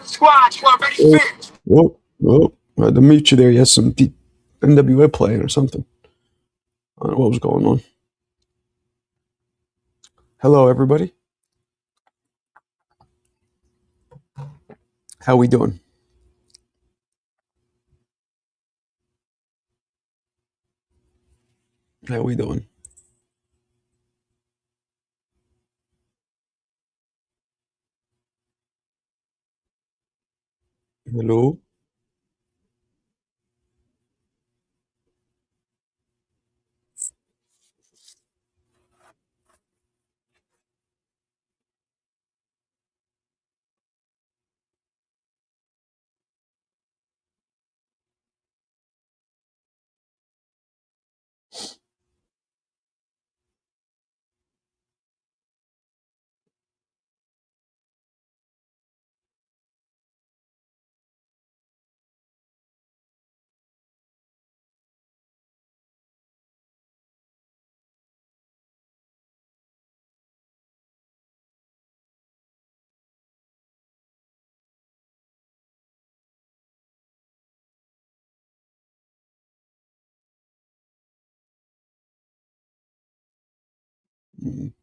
Squad ready Oh, fit. I had to mute you there. You had some deep NWA playing or something. I don't know what was going on. Hello, everybody. How we doing? How we doing? Hello.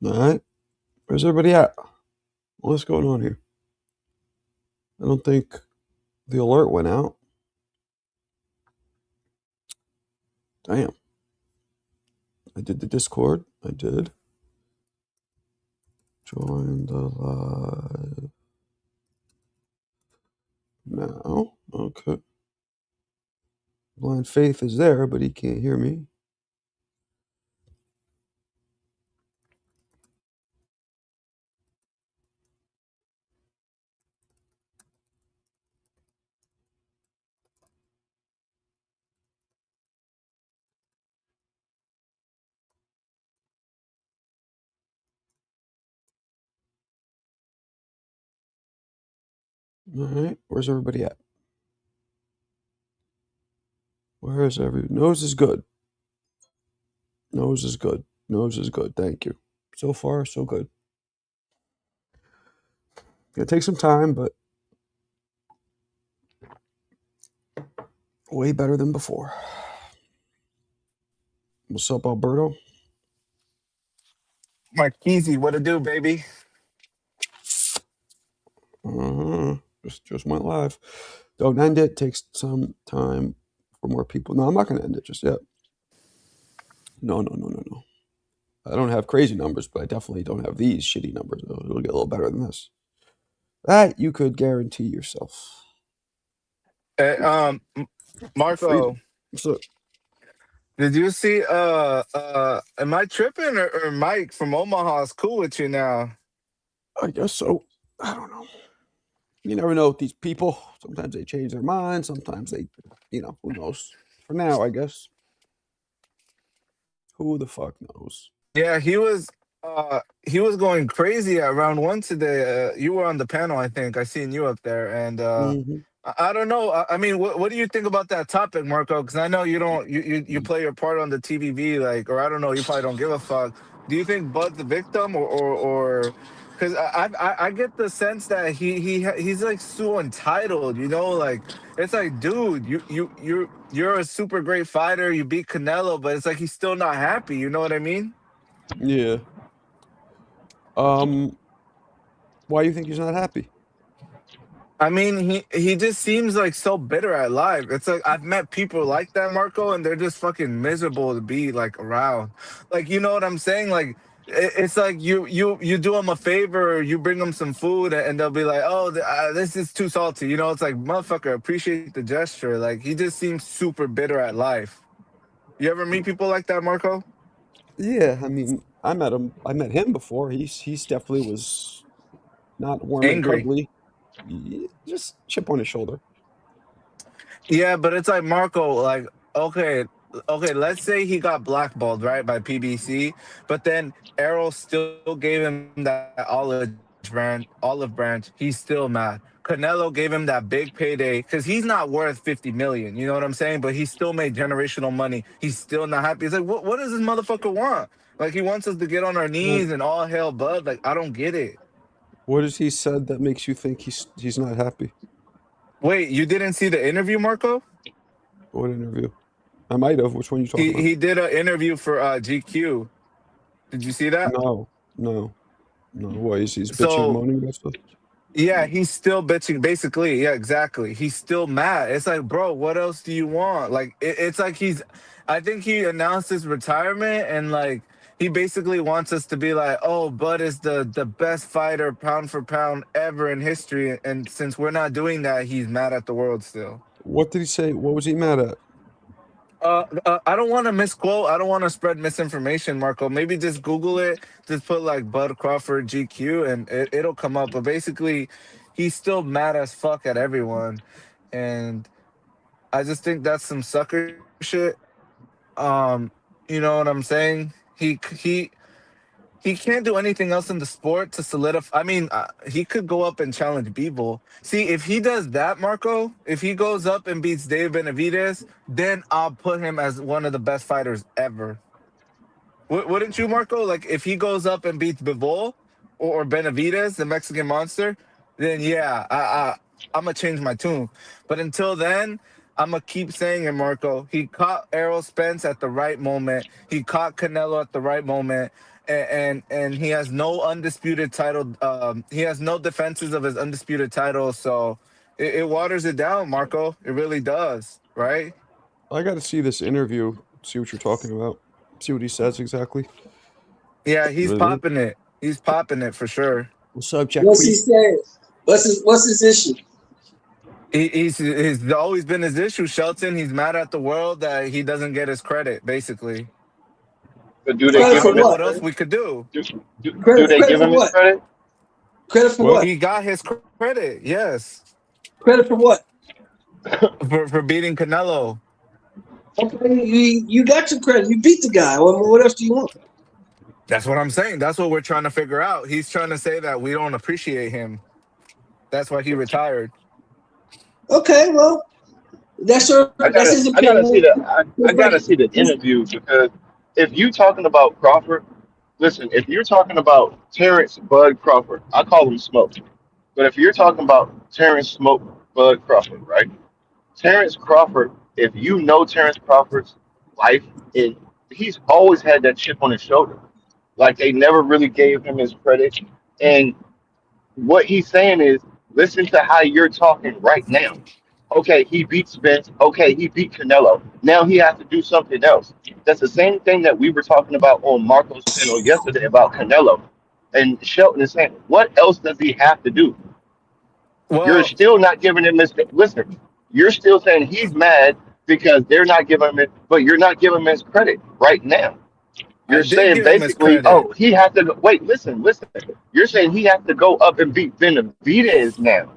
All right. Where's everybody at? What's going on here? I don't think the alert went out. Damn. I did the Discord. I did. Join the live now. Okay. Blind Faith is there, but he can't hear me. All right. Where's everybody at? Where is everybody? Nose is good. Nose is good. Nose is good. Thank you. So far, so good. Gonna take some time, but way better than before. What's up, Alberto? Marquise, what to do, baby? Uh-huh. Just went live. Don't end it. Takes some time for more people. No, I'm not gonna end it just yet. No. I don't have crazy numbers, but I definitely don't have these shitty numbers. It'll get a little better than this. That you could guarantee yourself. Hey, Freedom. Marco, What's up? did you see? Am I tripping or Mike from Omaha is cool with you now? I guess so. I don't know. You never know with these people. Sometimes they change their minds. Sometimes they, who knows. For now, I guess. Who the fuck knows? Yeah, he was going crazy at round one today. You were on the panel, I think. I seen you up there, and Hmm. I don't know. I mean, what do you think about that topic, Marco? Because I know you don't you play your part on the TVV, like, or I don't know, you probably don't give a fuck. Do you think Bud's the victim, or because I get the sense that he's like so entitled, you know, like it's like, dude, you're a super great fighter, you beat Canelo, but it's like he's still not happy. You know what I mean? Yeah. Um. Why do you think he's not happy? I mean, he just seems like so bitter at life. It's like I've met people like that, Marco, and they're just fucking miserable to be like around. Like, you know what I'm saying? Like it's like you do them a favor, you bring them some food, and they'll be like, "Oh, this is too salty." You know, it's like, motherfucker, appreciate the gesture. Like he just seems super bitter at life. You ever meet people like that, Marco? Yeah. I mean, I met him. I met him before. He's definitely was not warm and Angry. cuddly. Just chip on his shoulder. Yeah, but it's like, Marco, like, okay, okay, let's say he got blackballed, right, by PBC, but then Errol still gave him that olive branch. He's still mad. Canelo gave him that big payday because he's not worth 50 million. You know what I'm saying? But he still made generational money. He's still not happy. He's like, what does this motherfucker want? Like, he wants us to get on our knees and all hail Bud. Like, I don't get it. What has he said that makes you think he's not happy? Wait, you didn't see the interview, Marco? What interview? I might have. Which one you talking He did an interview for GQ. Did you see that? about? No. What is he's bitching and So moaning about stuff? yeah, he's still bitching. Basically, yeah, exactly. He's still mad. It's like, bro, what else do you want? Like, it's like I think he announced his retirement, and like he basically wants us to be like, oh, Bud is the best fighter pound for pound ever in history. And since we're not doing that, he's mad at the world still. What did he say? What was he mad at? I don't want to misquote. I don't want to spread misinformation, Marco. Maybe just Google it. Just put like Bud Crawford GQ, and it'll come up. But basically, he's still mad as fuck at everyone, and I just think that's some sucker shit. You know what I'm saying? He can't do anything else in the sport to solidify. I mean, he could go up and challenge Bivol. See, if he does that, Marco, if he goes up and beats Dave Benavidez, then I'll put him as one of the best fighters ever. Wouldn't you, Marco? Like, if he goes up and beats Bivol or Benavidez, the Mexican monster, then yeah, I'm going to change my tune. But until then, I'm going to keep saying it, Marco. He caught Errol Spence at the right moment. He caught Canelo at the right moment. And he has no undisputed title. He has no defenses of his undisputed title. So it waters it down, Marco. It really does, right? I got to see this interview. See what you're talking about. See what he says exactly. Yeah, he's Really? popping it. He's popping it for sure. What's up, Jack? What's he saying? What's his issue? He's always been his issue, Shelton. He's mad at the world that he doesn't get his credit, basically. But do they Credit give for him What what? else we could do? do Credit, they credit give for him his what? credit? Credit for What? what? He got his credit, yes, Credit for what? for beating Canelo. Okay, you got your credit. You beat the guy. What else do you want? That's what I'm saying. That's what we're trying to figure out. He's trying to say that we don't appreciate him. That's why he retired. Okay, well, that's his I gotta see opinion. I gotta see the interview because if you talking about Crawford, listen, if you're talking about Terrence Bud Crawford, I call him Smoke. But if you're talking about Terrence Smoke Bud Crawford, right? Terrence Crawford, if you know Terrence Crawford's life, and he's always had that chip on his shoulder. Like they never really gave him his credit. And what he's saying is, listen to how you're talking right now. Okay, he beat Spence. Okay, he beat Canelo. Now he has to do something else. That's the same thing that we were talking about on Marco's channel yesterday about Canelo. And Shelton is saying, what else does he have to do? You're Well, still not giving him this. Listen, you're still saying he's mad because they're not giving him it, but you're not giving him his credit right now. I You're did saying give him his basically, credit. oh, he has to go. Wait, listen. You're saying he has to go up and beat Benavidez now,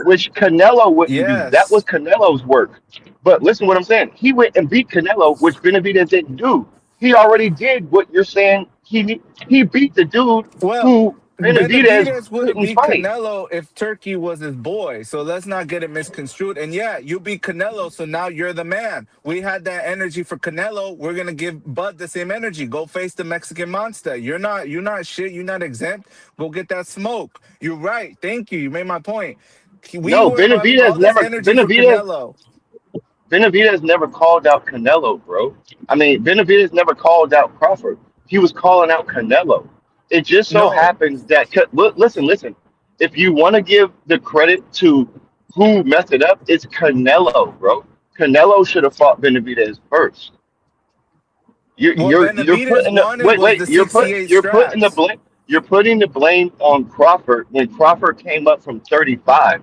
which Canelo wouldn't do. That was Yes. Canelo's work. But listen, what I'm saying, he went and beat Canelo, which Benavidez didn't do. He already did what you're saying. He beat the dude Well, who Benavidez Benavidez would have couldn't beat fight. Canelo if Turkey was his boy. So let's not get it misconstrued. And yeah, you beat Canelo, so now you're the man. We had that energy for Canelo. We're gonna give Bud the same energy. Go face the Mexican monster. You're not shit. You're not exempt. Go get that smoke. You're right. Thank you. You made my point. We No, were having all this energy for Canelo. Benavidez never called out Canelo, bro. I mean, Benavidez never called out Crawford. He was calling out Canelo. It just so No. happens that listen. If you want to give the credit to who messed it up, it's Canelo, bro. Canelo should have fought Benavidez first. What You're Benavidez putting the wanted was the 68 you're putting the straps. blame on Crawford when Crawford came up from 35.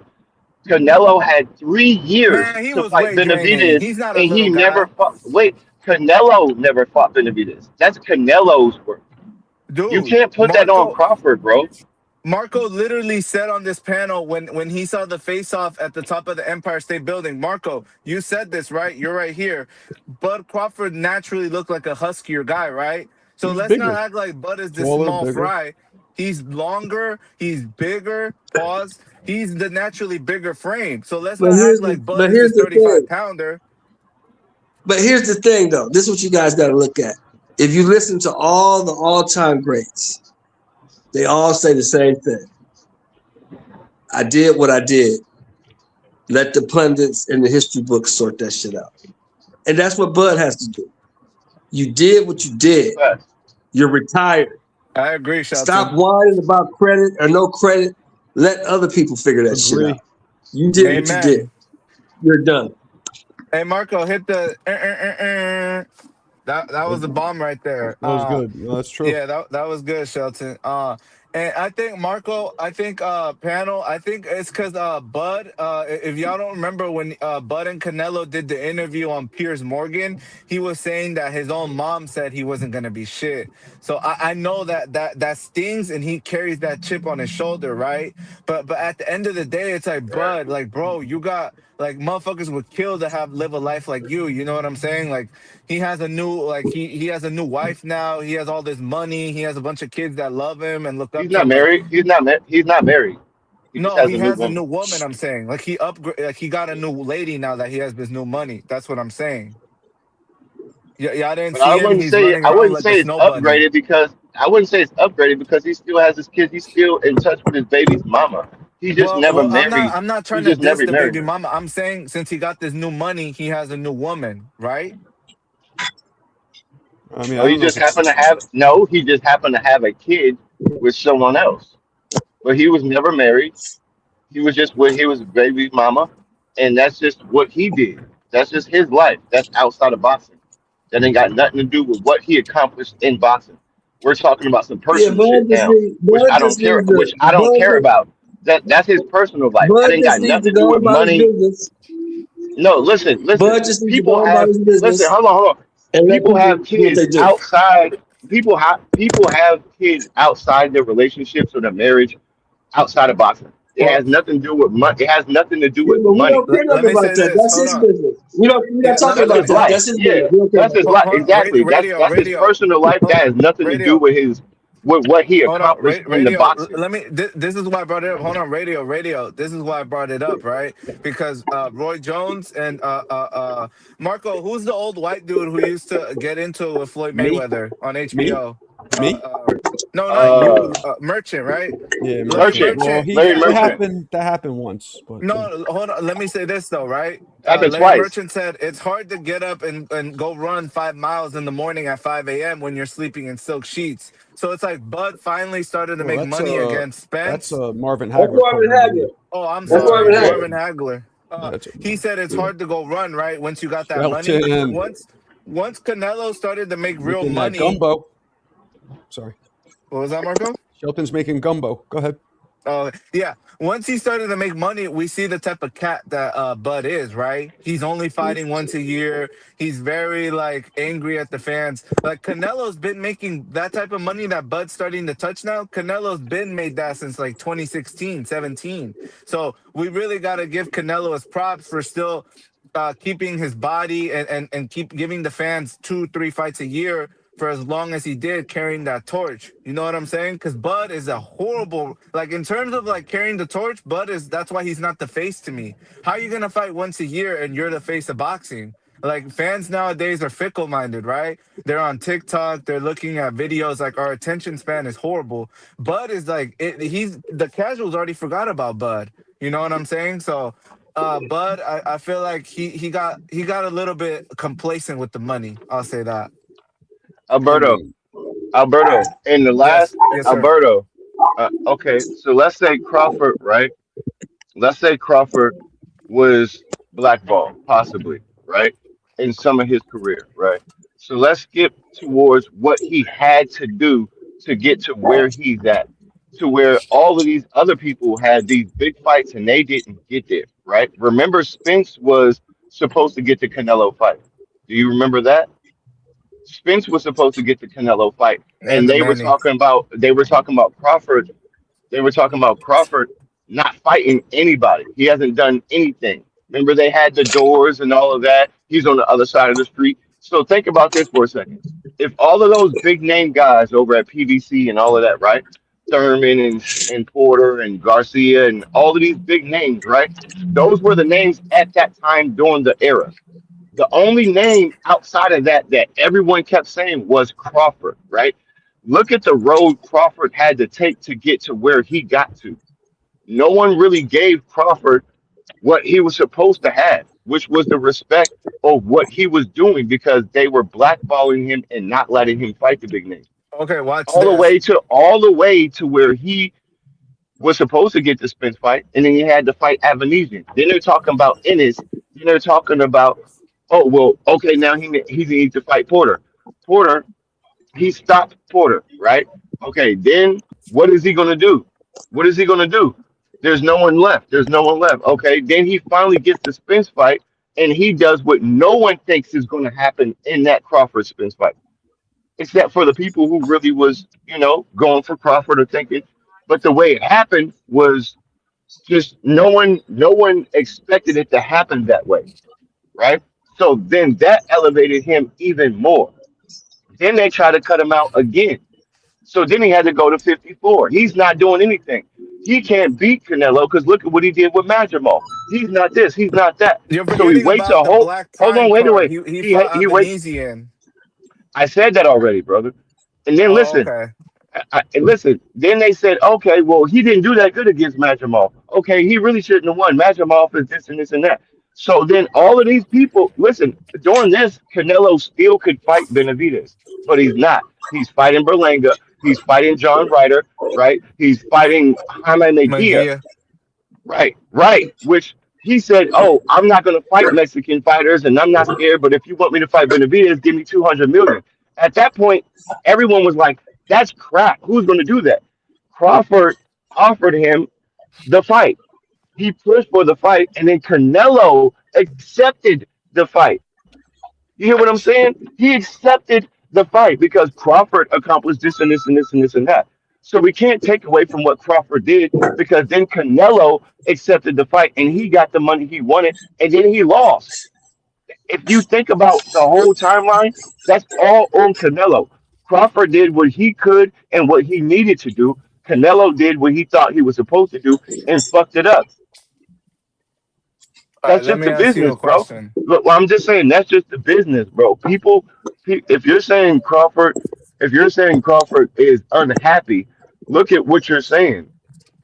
Canelo had 3 years Man, he to was fight way draining. Benavidez, He's not a and he little never guy. fought. Wait, Canelo never fought Benavidez. That's Canelo's work. You Dude, can't put that on Marco Crawford, bro. Marco literally said on this panel when he saw the face off at the top of the Empire State Building, Marco, you said this, right? You're right here. Bud Crawford naturally looked like a huskier guy, right? He So was let's not bigger, act like Bud is this taller, small bigger. fry. He's longer. He's bigger. Pause. He's the naturally bigger frame. So let's But not here's act the like Bud but is here's this the 35 thing. pounder. But here's the thing, though. This is what you guys got to look at. If you listen to all the all-time greats, they all say the same thing. I did what I did. Let the pundits and the history books sort that shit out. And that's what Bud has to do. You did what you did. Facts. You're retired. I agree, Shelton. Stop whining about credit or no credit. Let other people figure that shit Agree. out. You did what you did. Amen. You're done. Hey, Marco, hit the. That was the bomb right there. That was good. No, that's true. Yeah, that was good, Shelton. And I think Marco, I think panel, I think it's because Bud. If y'all don't remember when Bud and Canelo did the interview on Piers Morgan, he was saying that his own mom said he wasn't gonna be shit. So I know that stings, and he carries that chip on his shoulder, right? But at the end of the day, it's like Bud, like bro, you got like motherfuckers would kill to live a life like you. You know what I'm saying? Like he has a new he has a new wife now. He has all this money. He has a bunch of kids that love him and look up He's to not him. Like married. He's not married. He just no, has he a new has a woman. new woman. I'm saying like he upgrade. Like he got a new lady now that he has this new money. That's what I'm saying. Y'all didn't But I see him. wouldn't He's say running around like a it's snow bunny. upgraded because I wouldn't say it's upgraded because he still has his kids. He's still in touch with his baby's mama. He just never Well, I'm not. married. I'm not He trying to just diss never the married baby her. mama. I'm saying since he got this new money, he has a new woman, right? I mean, No, I don't know if it's he just happened to have a kid with someone else. But he was never married. He was just with he was baby's mama, and that's just what he did. That's just his life. That's outside of boxing. That ain't got nothing to do with what he accomplished in boxing. We're talking about some Yeah, personal shit now, which I don't care about. That's his personal life. That Bud ain't just got needs nothing to to do go with about his money. business. No, listen. Bud just needs to go about his Listen. business Hold on. and let People people have do what kids they do. outside. People have kids outside their relationships or their marriage outside of boxing. It Well, has nothing to do with money. It has nothing to do Yeah, with but we money. don't care let nothing me about say that. this. That's Hold his on. business. We're not Yeah, talking That's about his that. life. That's his Yeah, business. We don't care that's about his that. life. Hold on. Exactly. Radio, That's his radio. personal life. Hold, That has nothing to do radio. with what he Hold on, accomplished in the radio. boxing. Let me. This is why I brought it up. Hold on, radio. This is why I brought it up, right? Because Roy Jones and Marco, who's the old white dude who used to get into it with Floyd me, Mayweather on me, HBO? me. No, not Uh, you, Merchant, right? Yeah, Larry Merchant. Merchant, Well, Merchant. he Larry Yeah. that Merchant. happened. That happened once, but No, hold on. Let me say this though, right? Happened Larry twice. Merchant said it's hard to get up and go run 5 miles in the morning at 5 a.m. when you're sleeping in silk sheets. So it's like Bud finally started to well, make money against that's Spence. Marvin That's Hagler Marvin quote, I Hagler. believe. Oh, I'm That's No, sorry, Marvin yeah. Hagler. Marvin Hagler. That's He said it's yeah. hard to go run right once you got that money. Shelton Once Canelo started to make real making that money. gumbo. Sorry, What was that, Marco? Shelton's making gumbo. Go ahead. Oh yeah. Once he started to make money, we see the type of cat that Bud is, right? He's only fighting once a year. He's very like angry at the fans. Like Canelo's been making that type of money that Bud's starting to touch now. Canelo's been made that since like 2016, 17. So we really gotta give Canelo his props for still keeping his body and keep giving the fans 2-3 fights a year for as long as he did carrying that torch. You know what I'm saying? Because Bud is a horrible, like in terms of like carrying the torch, that's why he's not the face to me. How are you going to fight once a year and you're the face of boxing? Like fans nowadays are fickle minded, right? They're on TikTok, they're looking at videos, like our attention span is horrible. Bud is like, he's the casuals already forgot about Bud. You know what I'm saying? So, Bud, I feel like he got a little bit complacent with the money. I'll say that. Alberto, And Alberto, in the Yes, last yes, sir. Alberto. Okay, so let's say Crawford, right? Let's say Crawford was blackballed, possibly, right? In some of his career, right? So let's skip towards what he had to do to get to where he's at, to where all of these other people had these big fights and they didn't get there, right? Remember, Spence was supposed to get the Canelo fight. Do you remember that? Spence was supposed to get the Canelo fight, and And the Manny. they were talking about Crawford. They were talking about Crawford not fighting anybody. He hasn't done anything. Remember, they had the doors and all of that. He's on the other side of the street. So think about this for a second. If all of those big name guys over at PBC and all of that, right? Thurman and Porter and Garcia and all of these big names, right? Those were the names at that time during the era. The only name outside of that that everyone kept saying was Crawford, right? Look at the road Crawford had to take to get to where he got to. No one really gave Crawford what he was supposed to have, which was the respect of what he was doing because they were blackballing him and not letting him fight the big name. Okay, watch this. All the way to where he was supposed to get the Spence fight, and then he had to fight Avanesian. Then they're talking about Ennis. Then they're talking about, oh well, okay, now he needs to fight Porter. Porter, he stopped Porter, right? Okay, then what is he gonna do? What is he gonna do? There's no one left. There's no one left. Okay, then he finally gets the Spence fight, and he does what no one thinks is gonna happen in that Crawford Spence fight, except for the people who really was, going for Crawford or thinking. But the way it happened was just no one expected it to happen that way, right? So then that elevated him even more. Then they try to cut him out again. So then he had to go to 54. He's not doing anything. He can't beat Canelo because look at what he did with Madrimal. He's not this. He's not that. You're So he forgetting waits a about the whole. black Hold on, time wait, card. wait. He fought He waits. Avanesian. I said that already, brother. And then Oh, listen. okay. And listen, then they said, okay, well, he didn't do that good against Madrimal. Okay, he really shouldn't have won. Madrimal is this and this and that. So then all of these people, listen, during this, Canelo still could fight Benavidez, but he's not. He's fighting Berlanga. He's fighting John Ryder, right? He's fighting Jaime Mejia, Magia. right? Right. Which he said, oh, I'm not going to fight Mexican fighters and I'm not scared, but if you want me to fight Benavidez, give me 200 million. At that point, everyone was like, that's crap. Who's going to do that? Crawford offered him the fight. He pushed for the fight, and then Canelo accepted the fight. You hear what I'm saying? He accepted the fight because Crawford accomplished this and this and this and this and that. So we can't take away from what Crawford did because then Canelo accepted the fight and he got the money he wanted, and then he lost. If you think about the whole timeline, that's all on Canelo. Crawford did what he could and what he needed to do. Canelo did what he thought he was supposed to do and fucked it up. All right, That's let just me the ask you business, a bro. question. Look, I'm just saying that's just the business, bro. If you're saying Crawford is unhappy, look at what you're saying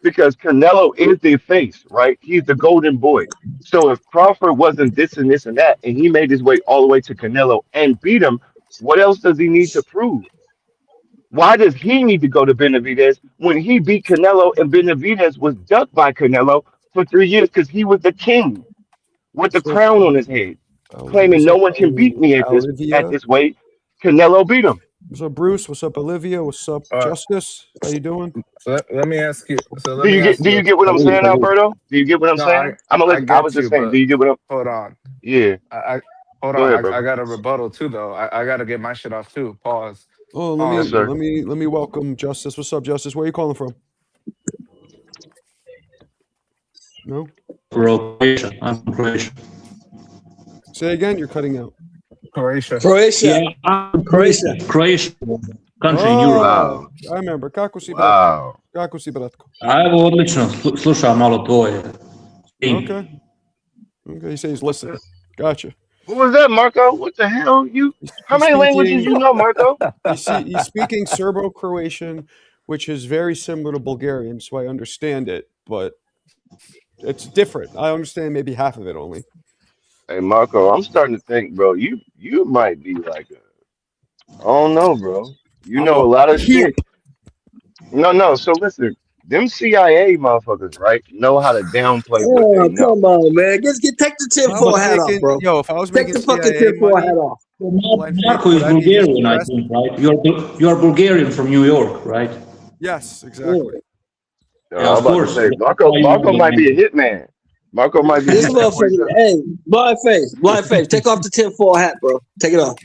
because Canelo is the face, right? He's the golden boy. So if Crawford wasn't this and this and that, and he made his way all the way to Canelo and beat him, what else does he need to prove? Why does he need to go to Benavidez when he beat Canelo and Benavidez was ducked by Canelo for 3 years because he was the king with the What's up, crown on his head, claiming what's no up, one can beat me at Olivia? this weight. Canelo beat him. What's up, Bruce? What's up, Olivia? What's up, All right, Justice? How you doing? so let me ask you. So Do let me you get ask do you. you get what I'm saying, Alberto? Do you get what I'm No, saying? I'm gonna I listen. I was get just you, saying, do but you get what I'm hold on. yeah. I hold Go on. ahead, I brother. got a rebuttal too, though. I got to get my shit off too. Pause. Oh, Yes, sir. let me welcome Justice. What's up, Justice? Where are you calling from? No? Croatia. I'm from Croatia. Say again. You're cutting out. Croatia. Croatia, Yeah, I'm Croatia. Croatia, country in Europe. Wow. I remember. Kako si, brat? Wow. Kako si, bratko? A evo odlično, slušam malo tvoje. Okay. Okay, you say he's listening. Gotcha. What was that, Marco? What the hell? How He's many languages speaking. you know, Marco? He's speaking Serbo-Croatian, which is very similar to Bulgarian, so I understand it, but it's different. I understand maybe half of it only. Hey, Marco, I'm starting to think, bro. You might be like I don't know, bro. You I'm know a a lot of Here. shit. No. So listen, them CIA motherfuckers, right? Know how to downplay what they Oh, know. come on, man. Take the If I was 10-4 hat off, making bro. yo, if I was Take making the fucking CIA 10-4 hat money, off. blind faith, Marco is would I be this Bulgarian, I depressed? think, right? You are Bulgarian from New York, right? Yes, Yeah. exactly. Yeah, I'm of about to course. say That's Marco. why you Marco know might be a the hitman. Marco might be This hitman motherfucker, 47. hey, blind face. Take off the 10-4 hat, bro. Take it off.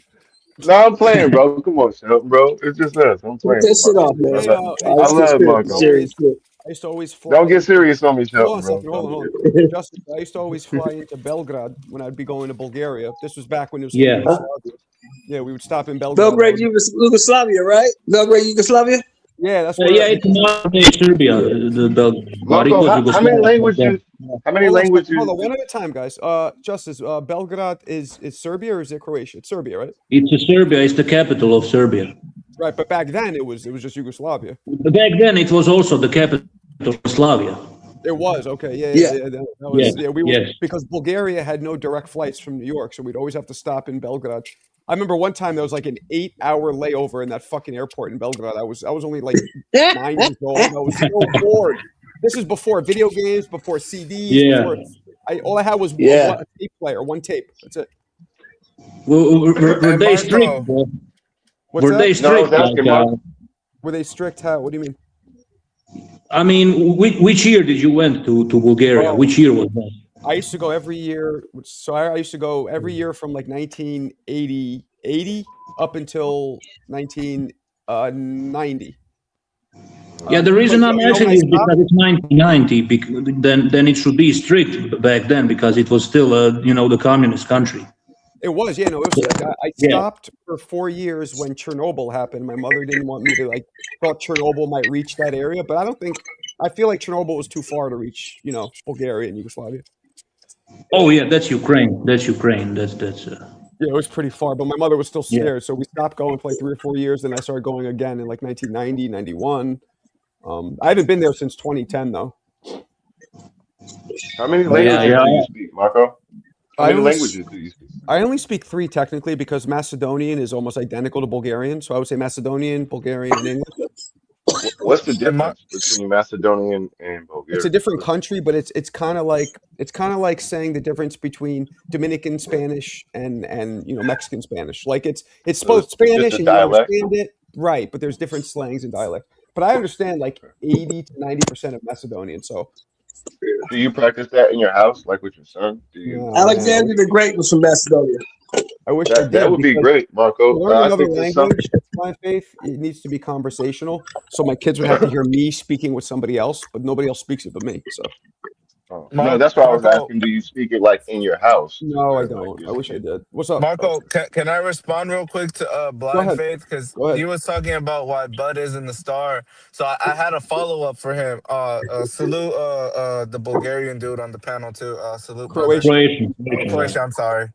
No, I'm playing, bro. Come on, Shelton, bro. It's just us. I'm Take playing that with shit Marco. off, man. Hey, hey, I Let's get Justice, love serious, Marco. serious shit. I used to always Don't fly get into. serious on me, Hold on Shelton, a bro. second. Hold Don't on. get Justice, I used to always fly into Belgrade when I'd be going to Bulgaria. This was back when it was still Yeah. Huh? Yugoslavia. Yeah, we would stop in Belgrade. Belgrade, Yugoslavia, right? Belgrade, Yugoslavia? Yeah, that's Yeah, it's modern day Serbia, but it Marco, was how many Yugoslavia. languages? How many Hold on, languages? hold on, one at a time, guys. Justice, Belgrade is Serbia or is it Croatia? It's Serbia, right? It's Serbia. It's the capital of Serbia. Right, but back then it was just Yugoslavia. Back then, it was also the capital of Yugoslavia. It was okay, Yeah. That was, Yes, yeah, we were, yes. because Bulgaria had no direct flights from New York, so we'd always have to stop in Belgrade. I remember one time there was like an 8-hour layover in that fucking airport in Belgrade. I was only like 9 years old. And I was so bored. This is before video games, before CDs. Yeah. Before all I had was Yeah. a tape player, one tape. That's it. Were Hey, they Marco. strict? Bro? What's Were that? they No, I was strict? asking Marco. Were they strict? How? What do you mean? I mean, which year did you went to Bulgaria? Oh. Which year was that? I used to go every year. So I used to go every year from like 1980 up until 1990. Yeah, the reason I'm you know, when asking I is stopped- because it's 1990. Then it should be strict back then because it was still the communist country. It was, yeah, no, it was. Like, I Yeah. stopped for 4 years when Chernobyl happened. My mother didn't want me to thought Chernobyl might reach that area, but I feel like Chernobyl was too far to reach, Bulgaria and Yugoslavia. Oh yeah, that's Ukraine. That's Ukraine. That's. Yeah, it was pretty far, but my mother was still Yeah. scared, so we stopped going for like 3 or 4 years. Then I started going again in like 1990, 91. I haven't been there since 2010 though. How many languages yeah. do you speak, Marco? How I many only languages do you speak? I only speak 3 technically because Macedonian is almost identical to Bulgarian. So I would say Macedonian, Bulgarian, and English. What's the Hey, Mar- difference between Macedonian and Bulgarian? It's a different country, but it's kind of like saying the difference between Dominican Spanish and Mexican Spanish. Like it's both Just a Spanish and you dialect? understand it, right? But there's different slangs and dialects. But I understand like 80 to 90% of Macedonian. So Do you practice that in your house, like with your son? Do you? No. Alexander the Great was from Macedonia. I wish I That did. would be because great, Marco. to learn I another think there's some. language, my faith, it needs to be conversational. So my kids would have to hear me speaking with somebody else, but nobody else speaks it but me. So Oh, no, that's why I was asking. Do you speak it like in your house? no, I Like, don't. you're I wish I saying- did. What's up? Marco, can I respond real quick to Blind ahead. Faith? Because Go ahead. he was talking about why Bud isn't the star. So I had a follow up for him. Salute the Bulgarian dude on the panel too. Salute brother. Croatian. Croatia, I'm sorry.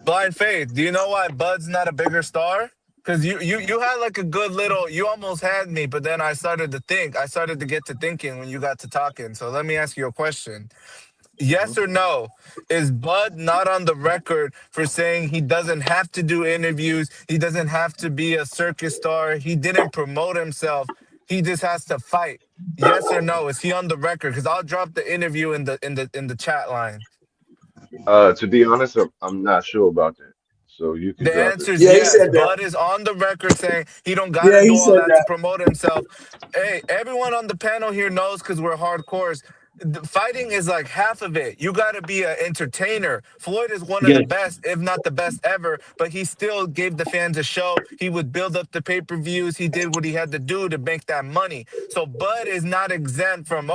Blind Faith, do you know why Bud's not a bigger star? Because you had like a good little, you almost had me, but then I started to get to thinking when you got to talking. So let me ask you a question. Yes or no? Is Bud not on the record for saying he doesn't have to do interviews? He doesn't have to be a circus star. He didn't promote himself. He just has to fight. Yes or no? Is he on the record? Because I'll drop the interview in the chat line. To be honest, I'm not sure about that. So you can The drop answer it. is Yeah, he yes. said that. Bud is on the record saying he don't gotta Yeah, he do all said that to that. promote himself. Hey, everyone on the panel here knows because we're hardcores. The fighting is like half of it. You got to be an entertainer. Floyd is one of the Yes. best, if not the best ever, but he still gave the fans a show. He would build up the pay-per-views. He did what he had to do to make that money. So Bud is not exempt from,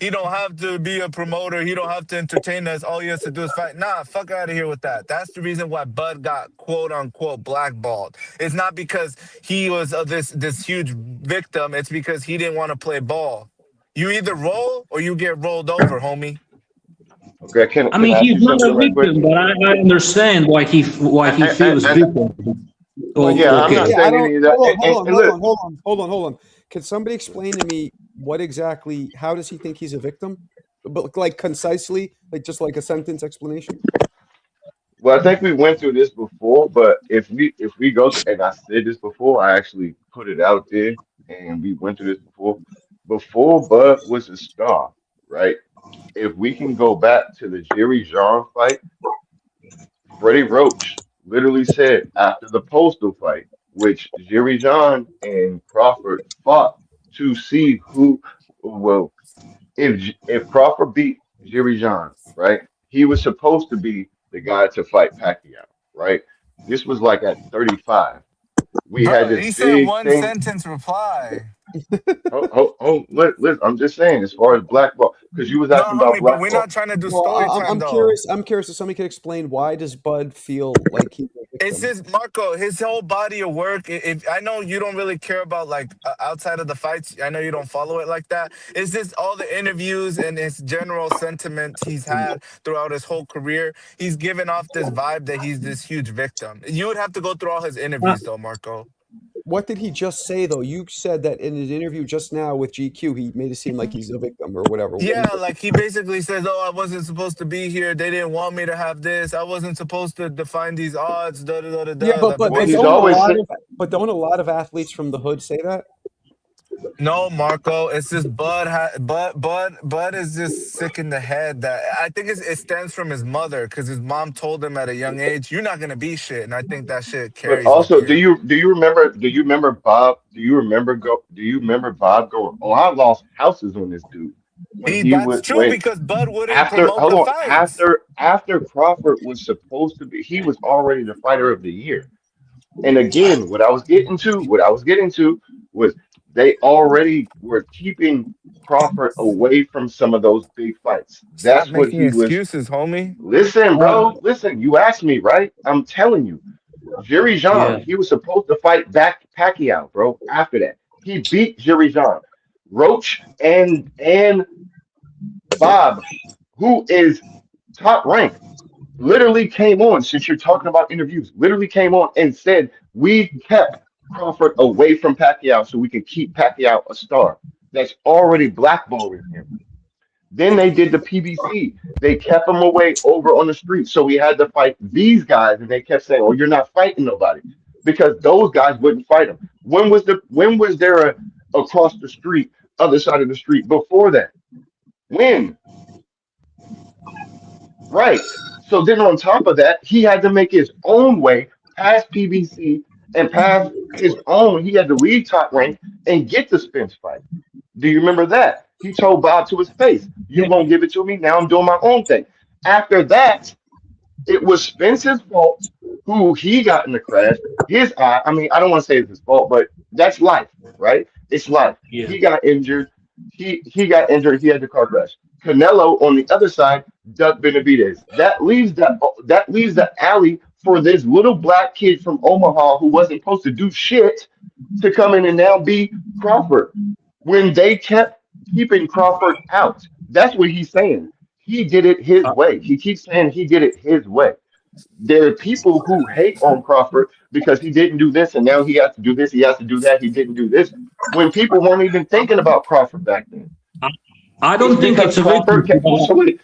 he don't have to be a promoter. He don't have to entertain us. All he has to do is fight. Nah, fuck out of here with that. That's the reason why Bud got quote-unquote blackballed. It's not because he was this huge victim. It's because he didn't want to play ball. You either roll or you get rolled over, homie. Okay, can I mean, ask you he's not a something right quick? victim, but I understand why he feels victim. Oh, yeah, I'm not okay. saying any of that. Hold on. Can somebody explain to me how does he think he's a victim? But like concisely, like just like a sentence explanation. Well, I think we went through this before, but if we go and I said this before, I actually put it out there, and we went through this before. Before Bud was a star, right? If we can go back to the Jerry Jean fight, Freddie Roach literally said after the Postal fight, which Jerry Jean and Crawford fought to see if Crawford beat Jerry Jean, right? He was supposed to be the guy to fight Pacquiao, right? This was like at 35. We had Bro, this he said big one thing. sentence reply. Listen, I'm just saying, as far as blackball, because you was No, asking about homie, but we're blackball. not trying to do Well, story time I'm though. curious. I'm curious if somebody could explain why does Bud feel like he's a It's just Marco, his whole body of work. If I know you don't really care about like outside of the fights, I know you don't follow it like that. It's just all the interviews and his general sentiment he's had throughout his whole career. He's given off this vibe that he's this huge victim. You would have to go through all his interviews though, Marco. What did he just say though? You said that in his interview just now with GQ, he made it seem like he's a victim or whatever. Yeah, like he basically says, "Oh, I wasn't supposed to be here. They didn't want me to have this. I wasn't supposed to define these odds." Da da da da da. Yeah, but Like, he's don't always a lot of athletes from the hood say that? no, Marco, it's just Bud is just sick in the head. That I think it stems from his mother because his mom told him at a young age, "You're not gonna be shit," and I think that shit But carries. also, Up here. do you remember Bob? Do you remember Bob going? Oh, I lost houses on this dude when he That's was true when because Bud wouldn't after promote hold the on fights. after Crawford was supposed to be, he was already the fighter of the year. And again, what I was getting to was they already were keeping Crawford away from some of those big fights. Stop That's what making he was. excuses, homie. Listen, bro. Listen, you asked me, right? I'm telling you. Jerry Jean, Yeah. he was supposed to fight back Pacquiao, bro. After that, he beat Jerry Jean. Roach and Bob, who is top ranked, literally came on, since you're talking about interviews, literally came on and said we kept Crawford away from Pacquiao so we could keep Pacquiao a star. That's already blackballing him. Then they did the PBC. They kept him away over on the street. So we had to fight these guys, and they kept saying, "Oh, you're not fighting nobody," because those guys wouldn't fight him. When was there a across the street, other side of the street before that? When? Right. So then on top of that, he had to make his own way past PBC and past his own. He had to leave Top Rank and get the Spence fight. Do you remember that? He told Bob to his face, "You won't give it to me. Now I'm doing my own thing." After that, it was Spence's fault, who he got in the crash. His eye, I mean, I don't want to say it's his fault, but that's life, right? It's life. Yeah. He got injured. He got injured. He had the car crash. Canelo on the other side, Duck Benavidez. That leaves the alley for this little black kid from Omaha who wasn't supposed to do shit to come in and now be Crawford. When they kept keeping Crawford out, that's what he's saying. He did it his way. He keeps saying he did it his way. There are people who hate on Crawford because he didn't do this and now he has to do this, he has to do that, he didn't do this. When people weren't even thinking about Crawford back then. I don't think it's a Crawford victim.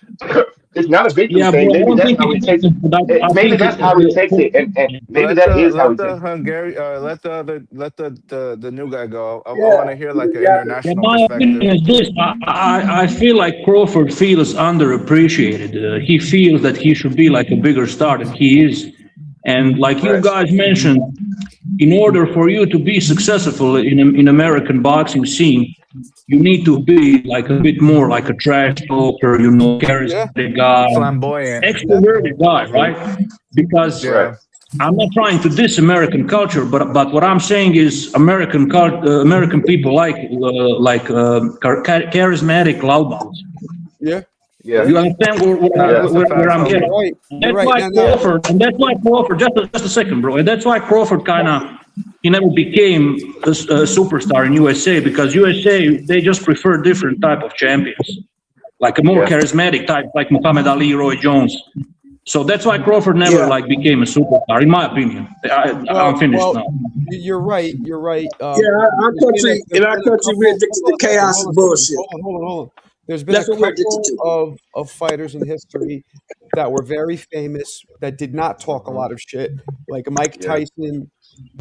it's not a victim Yeah, thing. but I Maybe don't that's think how he it's a takes it. victim. But I Maybe think that's how he takes it, and maybe Let that is how he the takes it. Hungary let the new guy go. I Yeah, want to hear like an yeah. international my opinion perspective. is this. I feel like Crawford feels underappreciated. He feels that he should be like a bigger star than he is. And like you Right. guys mentioned, in order for you to be successful in American boxing scene, you need to be like a bit more like a trash talker, charismatic guy, Flamboyant. extroverted guy, right? Because Right. Yeah. I'm not trying to diss American culture, but what I'm saying is American people like charismatic loudmouths. Yeah. Yeah. You understand That's a where fact, I'm You're getting? homie. right. And You're that's right. why No, no. Crawford, just a second, bro. And that's why Crawford he never became a superstar in USA because USA, they just prefer different type of champions, like a more Yeah. charismatic type, like Muhammad Ali, Roy Jones. So that's why Crawford never Yeah. became a superstar, in my opinion. I'm finished now. You're right. You're right. Yeah, our country, in our country, we're addicted to chaos and bullshit. Hold on. There's been That's a what we're addicted couple to. of fighters in history that were very famous that did not talk a lot of shit, like Mike Yeah. Tyson,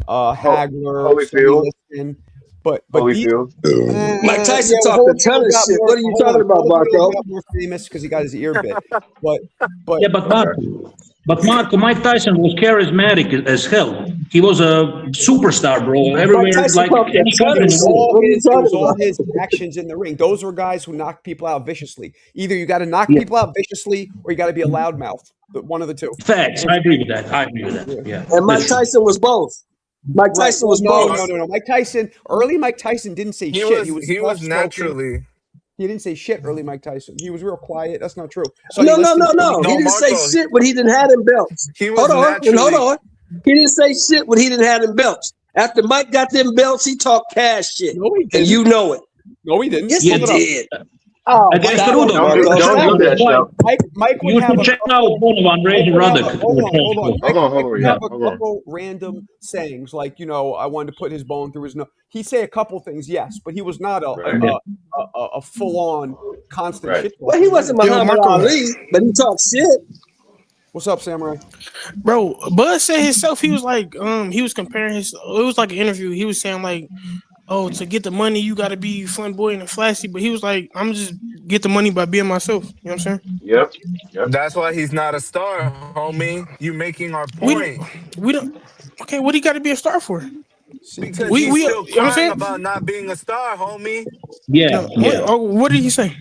Hagler, Holyfield. Sonny Liston. But these Holyfield. Mike Tyson yeah, talked a ton of Holyfield shit. What are you talking about, Holyfield Marco? got more famous because he got his ear bit. But Yeah, but Marco, Mike Tyson was charismatic as hell. He was a superstar, bro. Everywhere, Mike Tyson like talked a any ton country of in the shit. world. What are you it was talking all about? his actions in the ring. Those were guys who knocked people out viciously. Either you got to knock people out viciously, or you got to be a loudmouth. One of the two. Facts. I agree with that. Yeah. And Mike That's true. Tyson was both. Mike Tyson was no, both. no. Mike Tyson didn't say shit. He was soft-spoken. naturally. He didn't say shit early. Mike Tyson. He was real quiet. That's not true. No. Liston- He didn't say Marco, shit, but he didn't have them belts. He was Hold on. He didn't say shit when he didn't have them belts. After Mike got them belts, he talked cash shit. No, he And didn't. you know it. No, he didn't. Yes, Yeah, he did. Oh, Against Mike, Rudo. Don't do that, Shell. Mike would You have should check out Donovan Raging Hold on, Ruddock. hold on. Mike Hold on, would yeah, have a hold on. couple random sayings like, I wanted to put his bone through his nose. He'd say a couple things, yes, but he was not Right. a full-on constant Right. shit. Well, he wasn't Yo, Muhammad Marco. Ali, but he talked shit. What's up, Samurai? Bro, Bud said himself, he was like, he was comparing it was like an interview. He was saying like, oh, to get the money, you gotta be flamboyant and flashy. But he was like, I'm just get the money by being myself. You know what I'm saying? Yep. That's why he's not a star, homie. You making our point. We don't okay, what do you gotta be a star for? Because We- he's we- still you know what I'm crying saying? about not being a star, homie. Yeah, yeah. What did he say?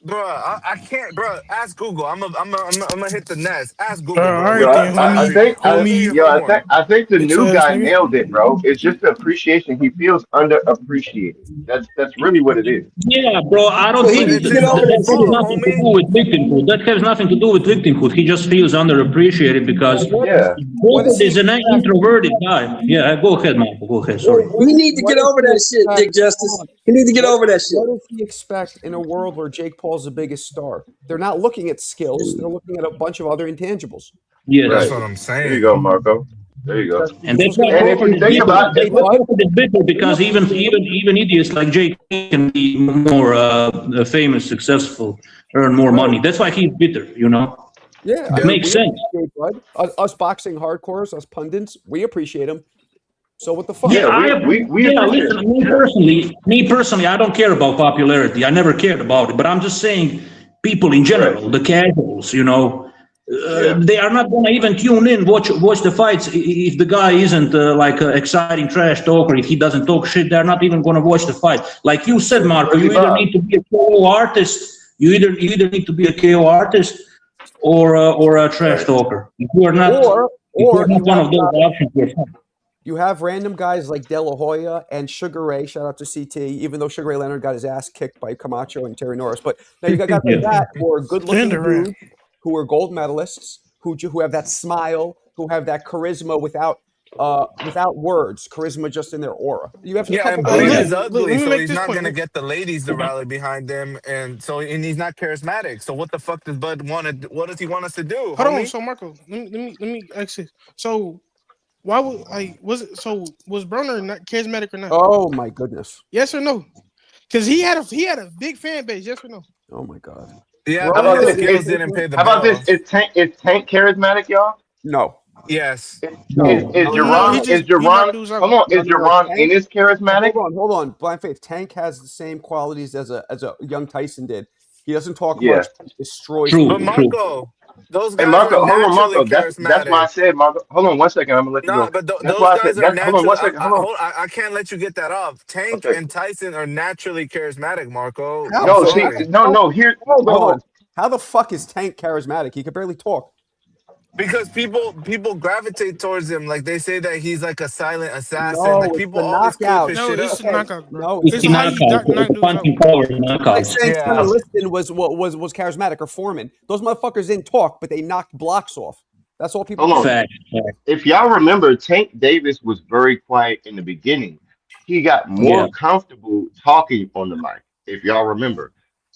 Bruh, I can't, bruh. Ask Google. I'm gonna hit the nest. Ask Google, All bro. right Yo, then, I homie. think, Homie. I think the Bitch new ass guy nigga. nailed it, bro. It's just the appreciation. He feels underappreciated. That's really what it is. Yeah, bro, I don't Well, he think needs that, to get over that has shit. nothing to do with victimhood. That has nothing to do with victimhood. He just feels underappreciated because Yeah. Crawford is an introverted guy. Yeah, go ahead, Michael. Go ahead. Sorry. We need to get over that shit, Dick Justice. We need to get over that shit. What does he expect in a world where Jake Paul's the biggest star? They're not looking at skills; they're looking at a bunch of other intangibles. Yes. That's Right. what I'm There you saying. go, Marco. There you go. And that's why And if Crawford you is think bitter. about That's it, why Crawford is bitter because even idiots like Jake can be more famous, successful, earn more money. That's why he's bitter. Yeah, Yeah. Makes we sense. appreciate Bud. Us boxing hardcores, us pundits, we appreciate him. So what the fuck? Yeah, I we yeah. appreciate Listen, it. me personally, I don't care about popularity. I never cared about it. But I'm just saying, people in general, the casuals, Yeah. they are not gonna even tune in, watch the fights if the guy isn't like exciting trash talker. If he doesn't talk shit, they're not even gonna watch the fight. Like you said, Marco, you either need to be a KO artist. You either need to be a KO artist or a trash talker. If you are not, Or one you of have, those options, you're fine. you have random guys like De La Hoya and Sugar Ray. Shout out to CT, even though Sugar Ray Leonard got his ass kicked by Camacho and Terry Norris. But now you got guys like Yeah. that who are good-looking Durant. dudes, who are gold medalists, who have that smile, who have that charisma without words, charisma just in their aura. You have a Yeah, couple and guys Bud look, like is that. look, ugly, let me so make he's this not point. gonna get the ladies to rally behind him, and he's not charismatic. So what the fuck does Bud want to? What does he want us to do, Hold on, homie? so Marco, let me ask this. So why would was Broner not charismatic or not? Oh my goodness. Yes or no? Because he had a big fan base, yes or no? Oh my god. Yeah, Bro, How but about his this? skills didn't pay the How about this? bills. Is Tank charismatic, y'all? No. Yes. No. Is No, he knocked dudes out. hold on, is No, Jerron Tank- Ennis charismatic? Hold on. Blind Faith. Tank has the same qualities as a young Tyson did. He doesn't talk Yeah. much. He destroys True. But Marco, those Hey guys Marco, are hold on, naturally Marco. That's why I charismatic. said, Marco. Hold on one second. I'm gonna let you Nah, go. but That's those why I guys said. are Hold on naturally. one second. Hold on. I can't let you get that off. Tank Okay. and Tyson are naturally charismatic, Marco. How? I'm No, see, sorry. no. Here, Hold no. on. How the fuck is Tank charismatic? He could barely talk. Because people gravitate towards him. Like they say that he's like a silent assassin. No, Like it's people the always clip knockout. his No, shit it's up. a knockout, bro. No, It's It's how he knock knockouts. dudes Punching out. power is Like knockouts. saying Yeah. Sonny Liston was charismatic or Foreman. Those motherfuckers didn't talk, but they knocked blocks off. That's all people. Hold on. Fact. If y'all remember, Tank Davis was very quiet in the beginning. He got more Yeah. comfortable talking on the mic. If y'all remember,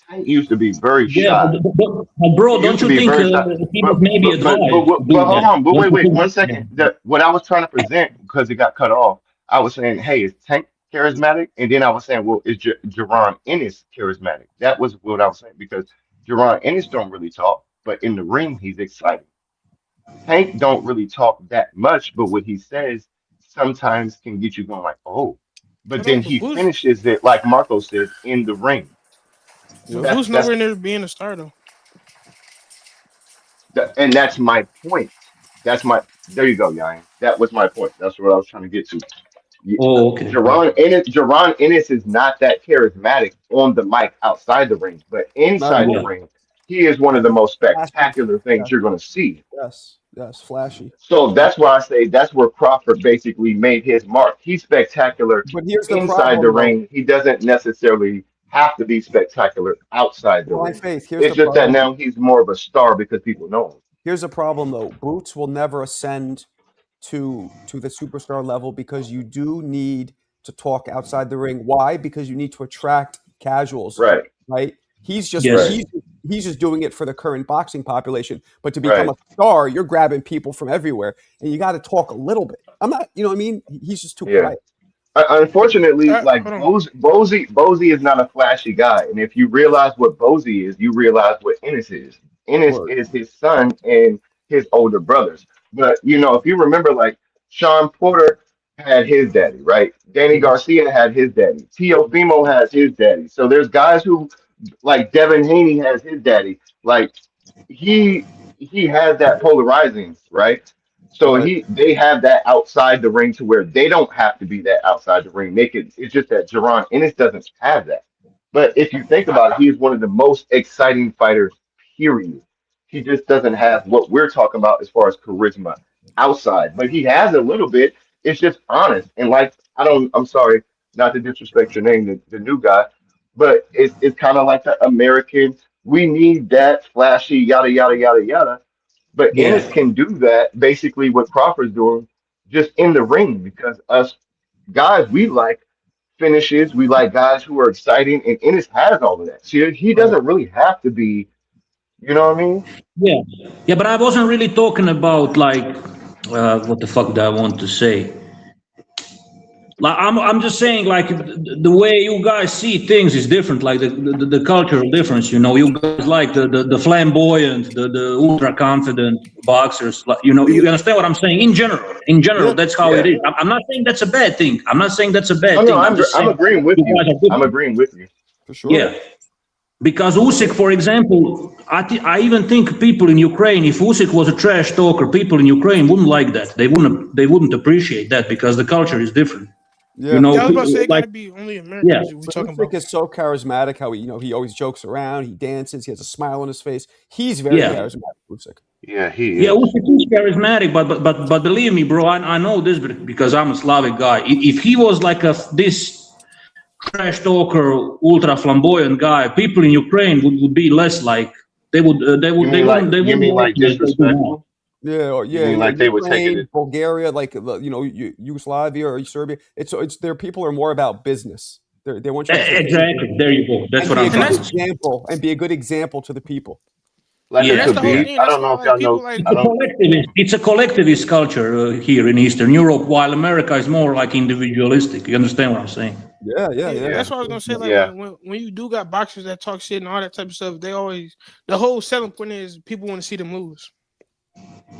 Tank used to be very Yeah, shy. but bro, He don't used to you be think very shy. he was maybe advised to do But hold that? on. But Don't you wait, think- one second. What I was trying to present, because it got cut off, I was saying, hey, is Tank charismatic? And then I was saying, well, is Jerron Ennis charismatic? That was what I was saying, because Jerron Ennis don't really talk, but in the ring, he's exciting. Tank don't really talk that much, but what he says sometimes can get you going like, oh. But Hold on, then but he finishes it like Marco says in the ring. Boo's That's nowhere near being a star though. and that's my point. There you go, Yan. That was my point. That's what I was trying to get to. Oh, okay. Jerron Ennis is not that charismatic on the mic outside the ring, but inside Yeah. the ring, he is one of the most spectacular things you're going to see. Yes, flashy. So that's why I say that's where Crawford basically made his mark. He's spectacular But here's the inside problem, the though. ring. He doesn't necessarily have to be spectacular outside the Blind ring. Faith. Here's It's the just that problem. now he's more of a star because people know him. Here's the problem, though. Boots will never ascend to the superstar level because you do need to talk outside the ring. Why? Because you need to attract casuals, Right. right? He's just Yes. he's just doing it for the current boxing population. But to Right. become a star, you're grabbing people from everywhere, and you got to talk a little bit. I'm not, you know what I mean? He's just too Yeah. quiet. Unfortunately, like Hold on. Bozy is not a flashy guy, and if you realize what Bozy is, you realize what Ennis is. Ennis Word. is his son and his older brothers. But you know, if you remember, like Sean Porter had his daddy, right? Danny Garcia had his daddy. Teofimo has his daddy. So there's guys who, like Devin Haney, has his daddy. Like he he has that polarizing, right? So Right. they have that outside the ring to where they don't have to be that outside the ring. It's just that Jerron Ennis doesn't have that. But if you think about it, he is one of the most exciting fighters, period. He just doesn't have what we're talking about as far as charisma outside. But he has a little bit. It's just honest. And like I'm sorry, not to disrespect your name, the new guy, but it's kind of like the American, we need that flashy yada yada yada yada, but Yeah. Ennis can do that basically what Crawford's doing just in the ring because us guys, we like finishes, we like guys who are exciting, and Ennis has all of that. See, he Right. doesn't really have to be, you know what I mean? Yeah. Yeah, but I wasn't really talking about like what the fuck do I want to say? Like I'm just saying like the way you guys see things is different, like the cultural difference, you know. You guys like the flamboyant, the ultra confident boxers, like, you know, you understand what I'm saying? In general, Yeah. that's how Yeah. it is. I'm not saying that's a bad thing. I'm not saying that's a bad Oh thing. no, I'm just I'm saying agreeing with you you. guys are I'm different. agreeing with you. For sure. Yeah. Because Usyk, for example, I even think people in Ukraine, if Usyk was a trash talker, people in Ukraine wouldn't like that. They wouldn't appreciate that because the culture is different. Yeah. You know, Yeah, I was about to say it like gotta be only yeah, Americans we But talking Usyk about. is so charismatic. How he, you know, he always jokes around. He dances. He has a smile on his face. He's very yeah, charismatic, Usyk. Yeah, he yeah. is. Usyk is charismatic, but believe me, bro, I know this because I'm a Slavic guy. If he was like this trash talker, ultra flamboyant guy, people in Ukraine would be less like they would they You wouldn't mean like like him as they do now. disrespectful? Yeah, or You yeah, mean yeah. like they would take Ukraine, it? Bulgaria, like you know, Yugoslavia or Serbia. It's their people are more about business. They want you to succeed Exactly. There you go. That's and what be a I'm And good trying that's to say. example and be a good example to the people. Like a and Yeah, that's the whole yeah. Khabib. thing. I That's don't why know if like y'all people know. like I don't. It's a collectivist culture here in Eastern Europe, while America is more like individualistic. You understand what I'm saying? Yeah, yeah, yeah, yeah. Yeah, that's what I was gonna say. Like yeah, when you do got boxers that talk shit and all that type of stuff, they always the whole selling point is people want to see them lose.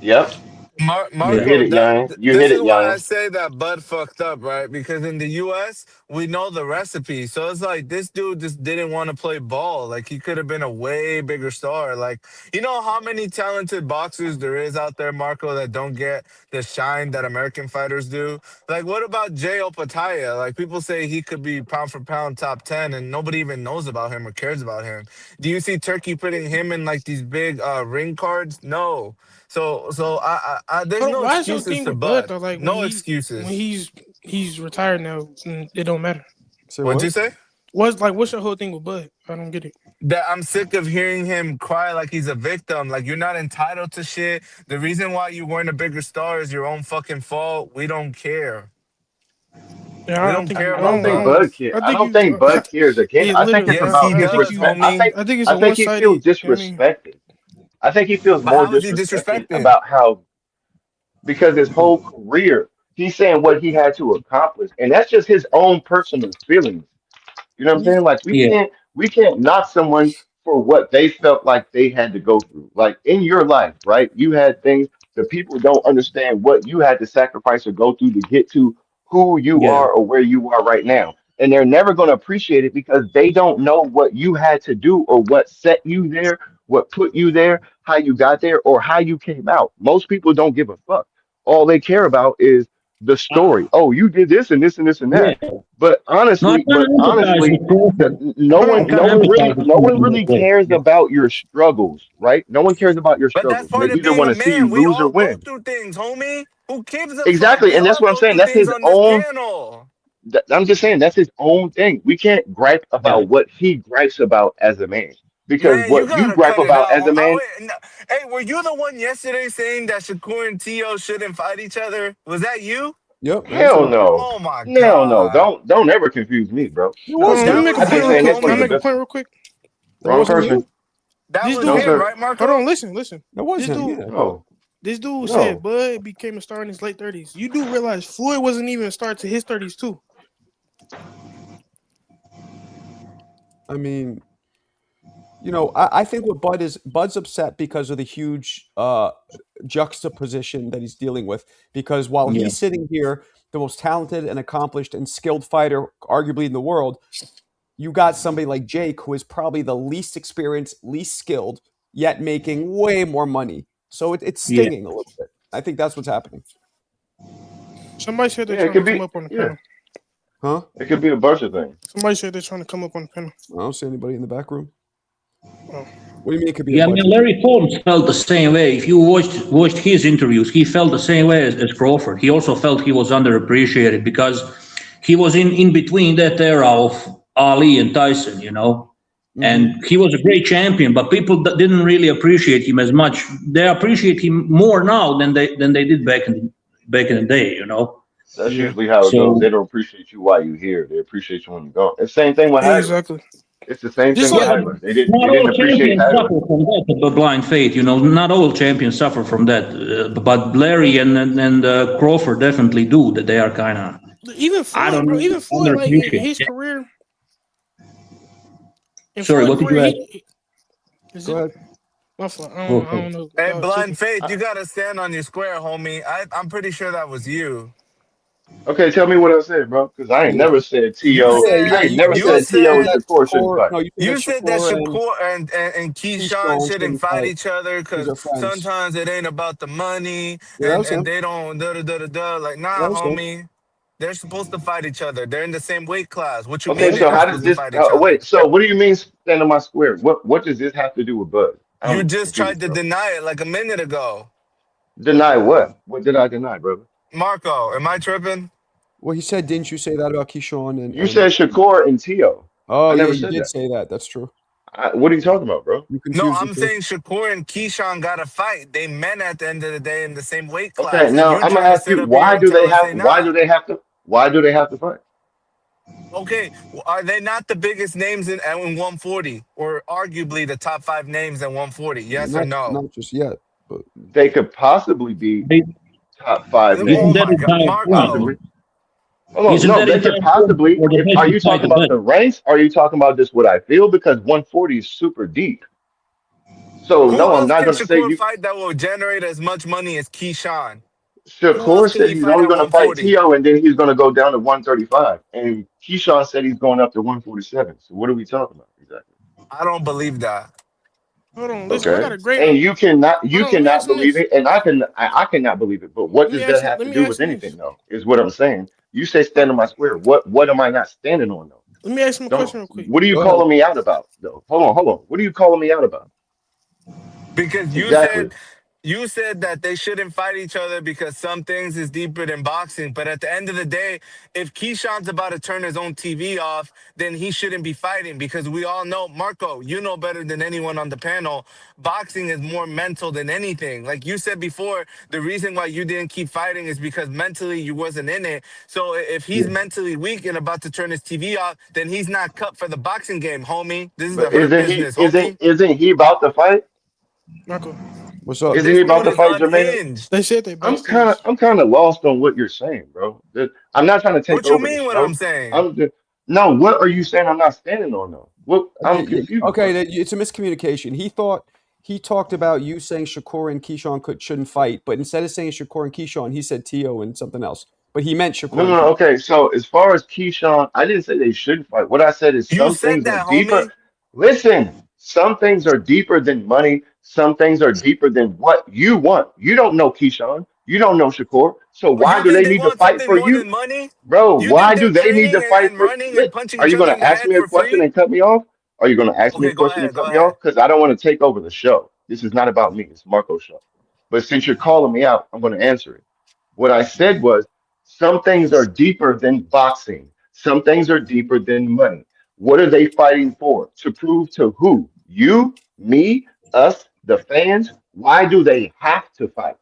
yep. You Yeah. hit Marco, it, Yang. You this hit is it, why I Yang. say that Bud fucked up, right? Because in the U.S., we know the recipe. So it's like this dude just didn't want to play ball. Like he could have been a way bigger star. Like, you know how many talented boxers there is out there, Marco, that don't get the shine that American fighters do? Like, what about Jay Opataya? Like, people say he could be pound for pound top 10, and nobody even knows about him or cares about him. Do you see Turkey putting him in like these big ring cards? No. So there's But no why is your excuses thing for with Bud Bud. though? Like No when excuses. he's retired now, it don't matter. Say What'd what? you say? What's your whole thing with Bud? I don't get it. That I'm sick of hearing him cry like he's a victim. Like you're not entitled to shit. The reason why you weren't a bigger star is your own fucking fault. We don't care. Yeah, We I don't don't think care you. I don't about think Bud. Bud cares. I I think don't you. think Bud cares again. Yeah, I think it's literally. Yes, about he I his think you. does, respect. homie. I think it's I a think he feels one-sided. I mean, disrespected. I think he feels But more how is he disrespected disrespecting? about how because his whole career, he's saying what he had to accomplish, and that's just his own personal feelings. You know what I'm saying? Like Yeah. we can't knock someone for what they felt like they had to go through. Like in your life, right? You had things that people don't understand what you had to sacrifice or go through to get to who you Yeah. are or where you are right now. And they're never going to appreciate it because they don't know what you had to do or what set you there, what put you there, how you got there, or how you came out. Most people don't give a fuck. All they care about is the Uh, story. Oh, you did this and this and this and yeah. that. But No, I honestly, kind of empathize with Crawford. hold on, I kind of empathize with no one Crawford in that really way. cares Yeah. about your struggles, right? No one cares about your But that's struggles. They part of either being want a to see man. you We lose or all go win. through things, homie. Who gives a fuck? Exactly, We and that's all what I'm go saying. through That's things his on this own. panel. I'm just saying that's his own thing. We can't gripe Yeah. about what he gripes about as a man. because Man, you what you gotta gripe cut it about out. as a man, Wait, no. Hey, were you the one yesterday saying that Shakur and Tio shouldn't fight each other? Was that you? Yep, that was hell him. no. Oh my No, no, god, don't ever confuse me, bro. It No, was Let me that him. make was a I've been point him, real saying this quick. Can I since the make homie. a best. point real quick? That Wrong wasn't person. you. That This was No, dude, him, sir. right, Marco? hold on, listen. That was This him. dude, Yeah. No, this dude said no. Bud became a star in his late 30s. You do realize Floyd wasn't even a star to his 30s too. I mean, you know, I think what Bud's upset because of the huge juxtaposition that he's dealing with. Because while Yeah. he's sitting here, the most talented and accomplished and skilled fighter, arguably in the world, you got somebody like Jake, who is probably the least experienced, least skilled, yet making way more money. So it's Yeah. stinging a little bit. I think that's what's happening. Somebody said they're Yeah, it trying to could come be. up on the Yeah, panel. Huh? it could be a bunch of things. Somebody said they're trying to come up on the panel. I don't see anybody in the back room. Oh. What do you mean it could be Yeah, a I mean, budget? Larry Holmes felt the same way. If you watched his interviews, he felt the same way as Crawford. He also felt he was underappreciated because he was in between that era of Ali and Tyson, you know. And he was a great champion, but people didn't really appreciate him as much. They appreciate him more now than they did back in the day, you know. That's Yeah. usually how it goes. So They don't appreciate you while you're here. They appreciate you when you're gone. It's the same thing with Hagler. Exactly. It's the same Just thing with like Hagler. They didn't. They not didn't all appreciate champions Hagler. suffer from that, the blind faith. You know, not all champions suffer from that. But Larry and Crawford definitely do. That they are kind of, even I Floyd, don't bro. know, Even Floyd, like in his underappreciated. career. In Sorry, Floyd's what did you career, ask? is Go it? ahead. My fault. I Okay. don't know. Hey, Dog chicken. Blind Faith, you gotta stand on your square, homie. I'm pretty sure that was you. Okay, tell me what I said, bro. Because I ain't Yeah. never said You T.O. Yeah, said I ain't never you you said T.O. and said said that Shakur shouldn't fight. you said that Shakur and Shakur and Keyshawn Keyshawn shouldn't shouldn't fight fight each other because because they're friends. sometimes it ain't about the money Yeah, that was and him. they don't da. Like, That nah, was him. homie. They're supposed to fight each other. They're in the same weight class. What you Okay, mean Yeah, they're so not how does supposed to this? fight each other? Wait. So what do you mean stand on my square? What does this have to do with Bud? You I'm just tried confused, to bro. deny it like a minute ago. Deny what? What did I deny, brother? Marco, am I tripping? Well, he said, didn't you say that about Keyshawn You said and Shakur and T.O. Oh I yeah, never you said did that. say that. That's true. What are you talking about, bro? You No, confused the I'm two. saying Shakur and Keyshawn got to fight. They men at the end of the day in the same weight Okay, class, and now you're I'm gonna trying to ask sit you, up here why and do they tell us have? they not. Why do they have to fight? Okay, are they not the biggest names in 140, or arguably the top 5 names in 140? Yes or no? Not just yet, but They could possibly be They- top five Oh Isn't names. that my his God, entire point? Marco. Possibly. Hold on, Isn't no, that they his could entire point possibly. for the If best are to you fight talking the about best? the ranks? Or are you talking about just what I feel? Because 140 is super deep. So Who no, I'm else not can gonna say Shakur you. fight that will generate as much money as Keyshawn? Who else Shakur can said he he's fight only at gonna fight 140? T.O. and then he's gonna go down to 135. And Keyshawn said he's going up to 147. So what are we talking about exactly? I don't believe that. Hold on, listen. I Okay. got a great. And Hold you on, let me cannot ask him believe this. it, and I cannot believe it. But what does that have Let to me do ask with him this. anything though? Is what I'm saying. You say stand on my square. What am I not standing on though? Let me ask him a Don't question real quick. what are you go ahead. calling me out about though? Hold on. What are you calling me out about? Because Exactly. you said that they shouldn't fight each other because some things is deeper than boxing. But at the end of the day, if Keyshawn's about to turn his own TV off, then he shouldn't be fighting because we all know, Marco, you know better than anyone on the panel, boxing is more mental than anything. Like you said before, the reason why you didn't keep fighting is because mentally you wasn't in it. So if he's Yeah. mentally weak and about to turn his TV off, then he's not cut for the boxing game, homie. This is a But hurt isn't he business, homie. isn't he about to fight? Marco, What's up? Isn't he This about dude to is fight Jermaine? unhinged. they said they besties. I'm kind of lost on what you're saying, bro. I'm not trying to take What you over the mean what I'm show. saying? I'm just, no. What are you saying? I'm not standing on though. What I'm confused, Okay, bro. it's a miscommunication. He talked about you saying Shakur and Keyshawn shouldn't fight, but instead of saying Shakur and Keyshawn, he said Tio and something else. But he meant No, Shakur no, and no. Keyshawn. Okay, so as far as Keyshawn, I didn't say they shouldn't fight. What I said is You some said things are that, deeper. homie. Listen, some things are deeper than money. Some things are deeper than what you want. You don't know Keyshawn. You don't know Shakur. So Oh, why you do think they they need to want fight something for more you? than money? Bro, You think why do they're they need training to fight and for? running and punching Are each you other going in to the ask head me a for question free? and cut me off? Are you going to ask me a Okay, go question ahead. and Go cut me ahead. off? Because I don't want to take over the show. This is not about me. It's Marco's show. But since you're calling me out, I'm going to answer it. What I said was some things are deeper than boxing. Some things are deeper than money. What are they fighting for? To prove to who? You, me, us, the fans. Why do they have to fight?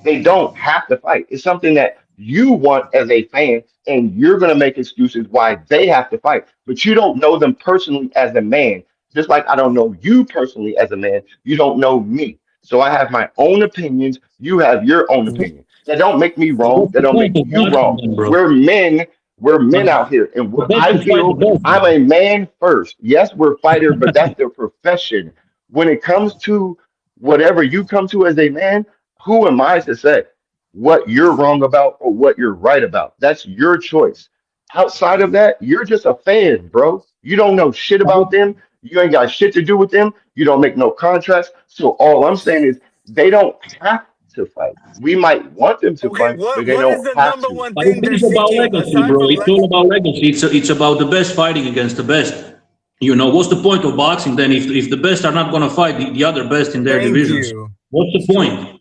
They don't have to fight. It's something that you want as a fan, and you're going to make excuses why they have to fight. But you don't know them personally as a man. Just like I don't know you personally as a man, you don't know me. So I have my own opinions. You have your own opinion. That don't make me wrong. What's That the don't make point of you boxing wrong. then, bro? We're men. We're men But out here, and the what best I is fight the feel, best, I'm bro. a man first. Yes, we're fighters, but that's their profession. When it comes to whatever you come to as a man, who am I to say what you're wrong about or what you're right about? That's your choice. Outside of that, you're just a fan, bro. You don't know shit about them. You ain't got shit to do with them. You don't make no contracts. So all I'm saying is they don't have to fight. We might want them to Okay, fight, but they what is don't the have number to. one But thing they're it's about seeking legacy, aside bro. from It's all about legacy. It's about the best fighting against the best. You know, what's the point of boxing then if the best are not going to fight the other best in their Thank divisions? you. What's the It's true. point?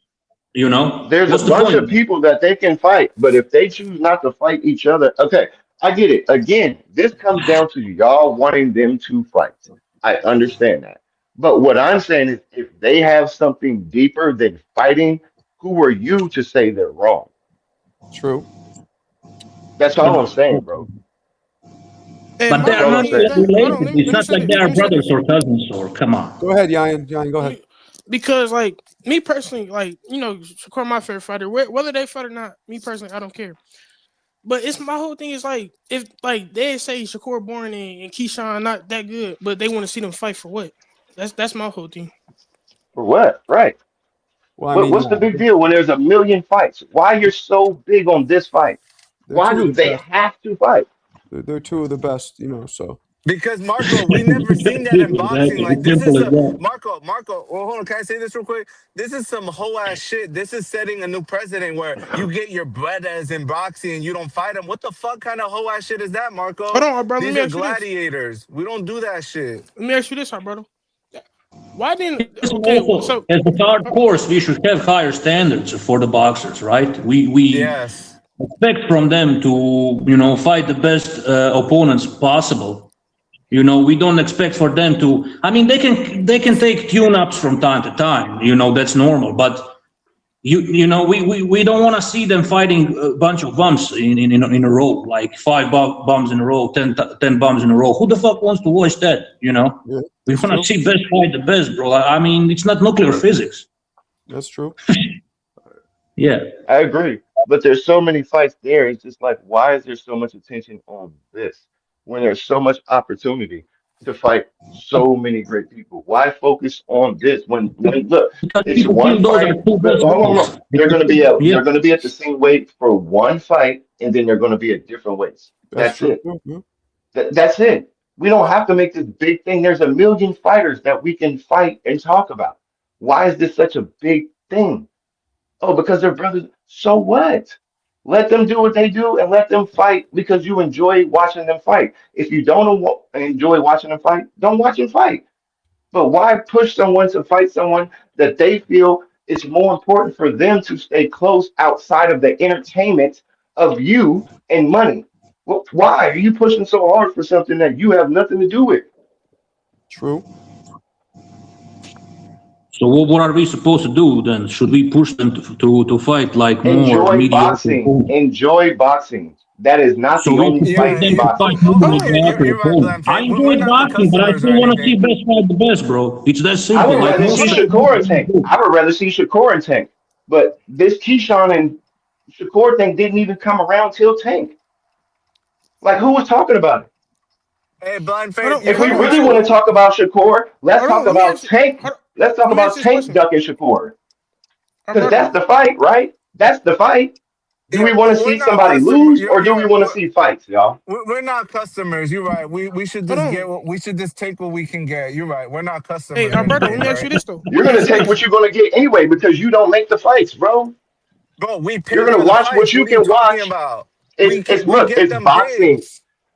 You know, There's a what's the bunch of point? people that they can fight, but if they choose not to fight each other, okay, I get it. Again, this comes down to y'all wanting them to fight. I understand that. But what I'm saying is if they have something deeper than fighting, who are you to say they're wrong? True. That's But all I'm saying, bro. And but my they That's are all whole I'm not thing is saying. that hold on, related. It's let me not say like this. they Let are me say brothers this. or cousins. Or come on. Go ahead, Yan. Yan, go ahead. Because like me personally, like Shakur my favorite fighter. Whether they fight or not, me personally, I don't care. But it's my whole thing is like if like they say Shakur Bourne and Keyshawn not that good, but they want to see them fight for what? That's my whole thing. For what? Right. Well, I mean, What's the yeah, big deal when there's a million fights? Why you're so big on this fight? they're Why two of do the they best. have to fight? They're two of the best, you know. So Because Marco, we never seen that in boxing. Exactly. Like It's this simple is as a that. Marco. Well, hold on. Can I say this real quick? This is some whole ass shit. This is setting a new precedent where you get your brothers in boxing and you don't fight them. What the fuck kind of whole ass shit is that, Hold Marco? on, bro. Let These me are ask you this. gladiators. We don't do that shit. Let me ask you this, brother. Why didn't Listen, okay? also, So as a hard course, we should have higher standards for the boxers, right? We Yes. expect from them to fight the best opponents possible. We don't expect for them to. I mean, they can take tune-ups from time to time. That's normal, but. We don't want to see them fighting a bunch of bums in a row, like five bums in a row, 10 bums in a row. Who the fuck wants to watch that? yeah, We that's want to true. see best fight the best, bro. I mean, it's not nuclear physics. That's true. Yeah. I agree. But there's so many fights there. It's just like, why is there so much attention on this when there's so much opportunity to fight so many great people? Why focus on this when look, Because it's people one feel those are fight. two But best hold on, fights. no. Yeah. They're gonna be at the same weight for one fight, and then they're gonna be at different weights. That's That's true. it. Yeah. That's it. We don't have to make this big thing. There's a million fighters that we can fight and talk about. Why is this such a big thing? Oh, because they're brothers. So what? Let them do what they do and let them fight because you enjoy watching them fight. If you don't enjoy watching them fight, don't watch them fight. But why push someone to fight someone that they feel it's more important for them to stay close outside of the entertainment of you and money? Well, why are you pushing so hard for something that you have nothing to do with? True. So what are we supposed to do then? Should we push them to fight like more Enjoy mediocre boxing. opponents? Enjoy boxing. That is not So the we only support fight Yeah, in them to fight boxing. more hold on. mediocre you're right, opponents. I Blamfake. We're enjoy not the boxing, but I customers or still want to see anything. best fight the best, bro. It's that I simple. would Like rather most see Hold on. Shakur and people Tank. do. I would rather see Shakur and Tank. But this Keyshawn and Shakur thing didn't even come around till Tank. Like, who was talking about it? Hey, Hold Blamfake, on. If you're Hold we on. you're really right. want to So talk about Shakur, let's hold on. talk Let me about ask you. Tank. Let's talk Let me ask about this Tank question, ducking Shakur. Because brother. that's the fight, right? That's the fight. Do Yeah, we want to we're see not somebody customer. lose or do we want to see fights, y'all? We're not customers. You're right. We should Hold just on. get what we should just take what we can get. You're right. We're not Hey, customers or brother. Let anything, me ask you right? this though. You're Let me going ask to you take this. what you're going to get anyway because you don't make the fights, bro. Bro, we You're pay going for to the watch what fights. you What are you can talking watch. about? It's We look, get it's them paid. boxing.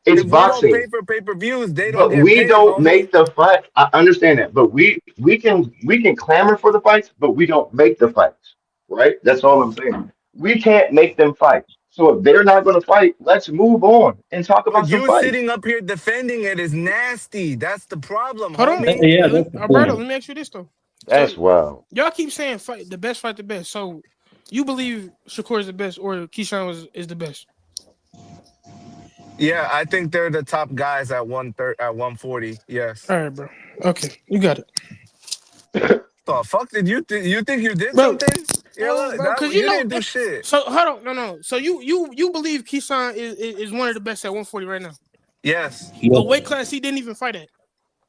It's If we don't boxing. pay for pay-per-views, they don't But get we paid, don't make homie. the fight. I understand that, but we can clamor for the fights, but we don't make the fights, right? That's all I'm saying. We can't make them fight. So if they're not going to fight, let's move on and talk about But some you fights. sitting up here defending it is nasty. That's the problem, Hold on, homie. Yeah, that's the Alberto. point. Let me ask you this though. That's So wild. y'all keep saying fight the best. So you believe Shakur is the best, or Keyshawn is the best? Yeah, I think they're the top guys at 130, at 140. Yes. All right, bro. Okay, you got it, The fuck did you you think you did bro. something? Yeah, look, Bro, because that, you you know. didn't do shit. So hold on, no. So you believe Keyshawn is one of the best at 140 right now? Yes. A Yep. weight class he didn't even fight at.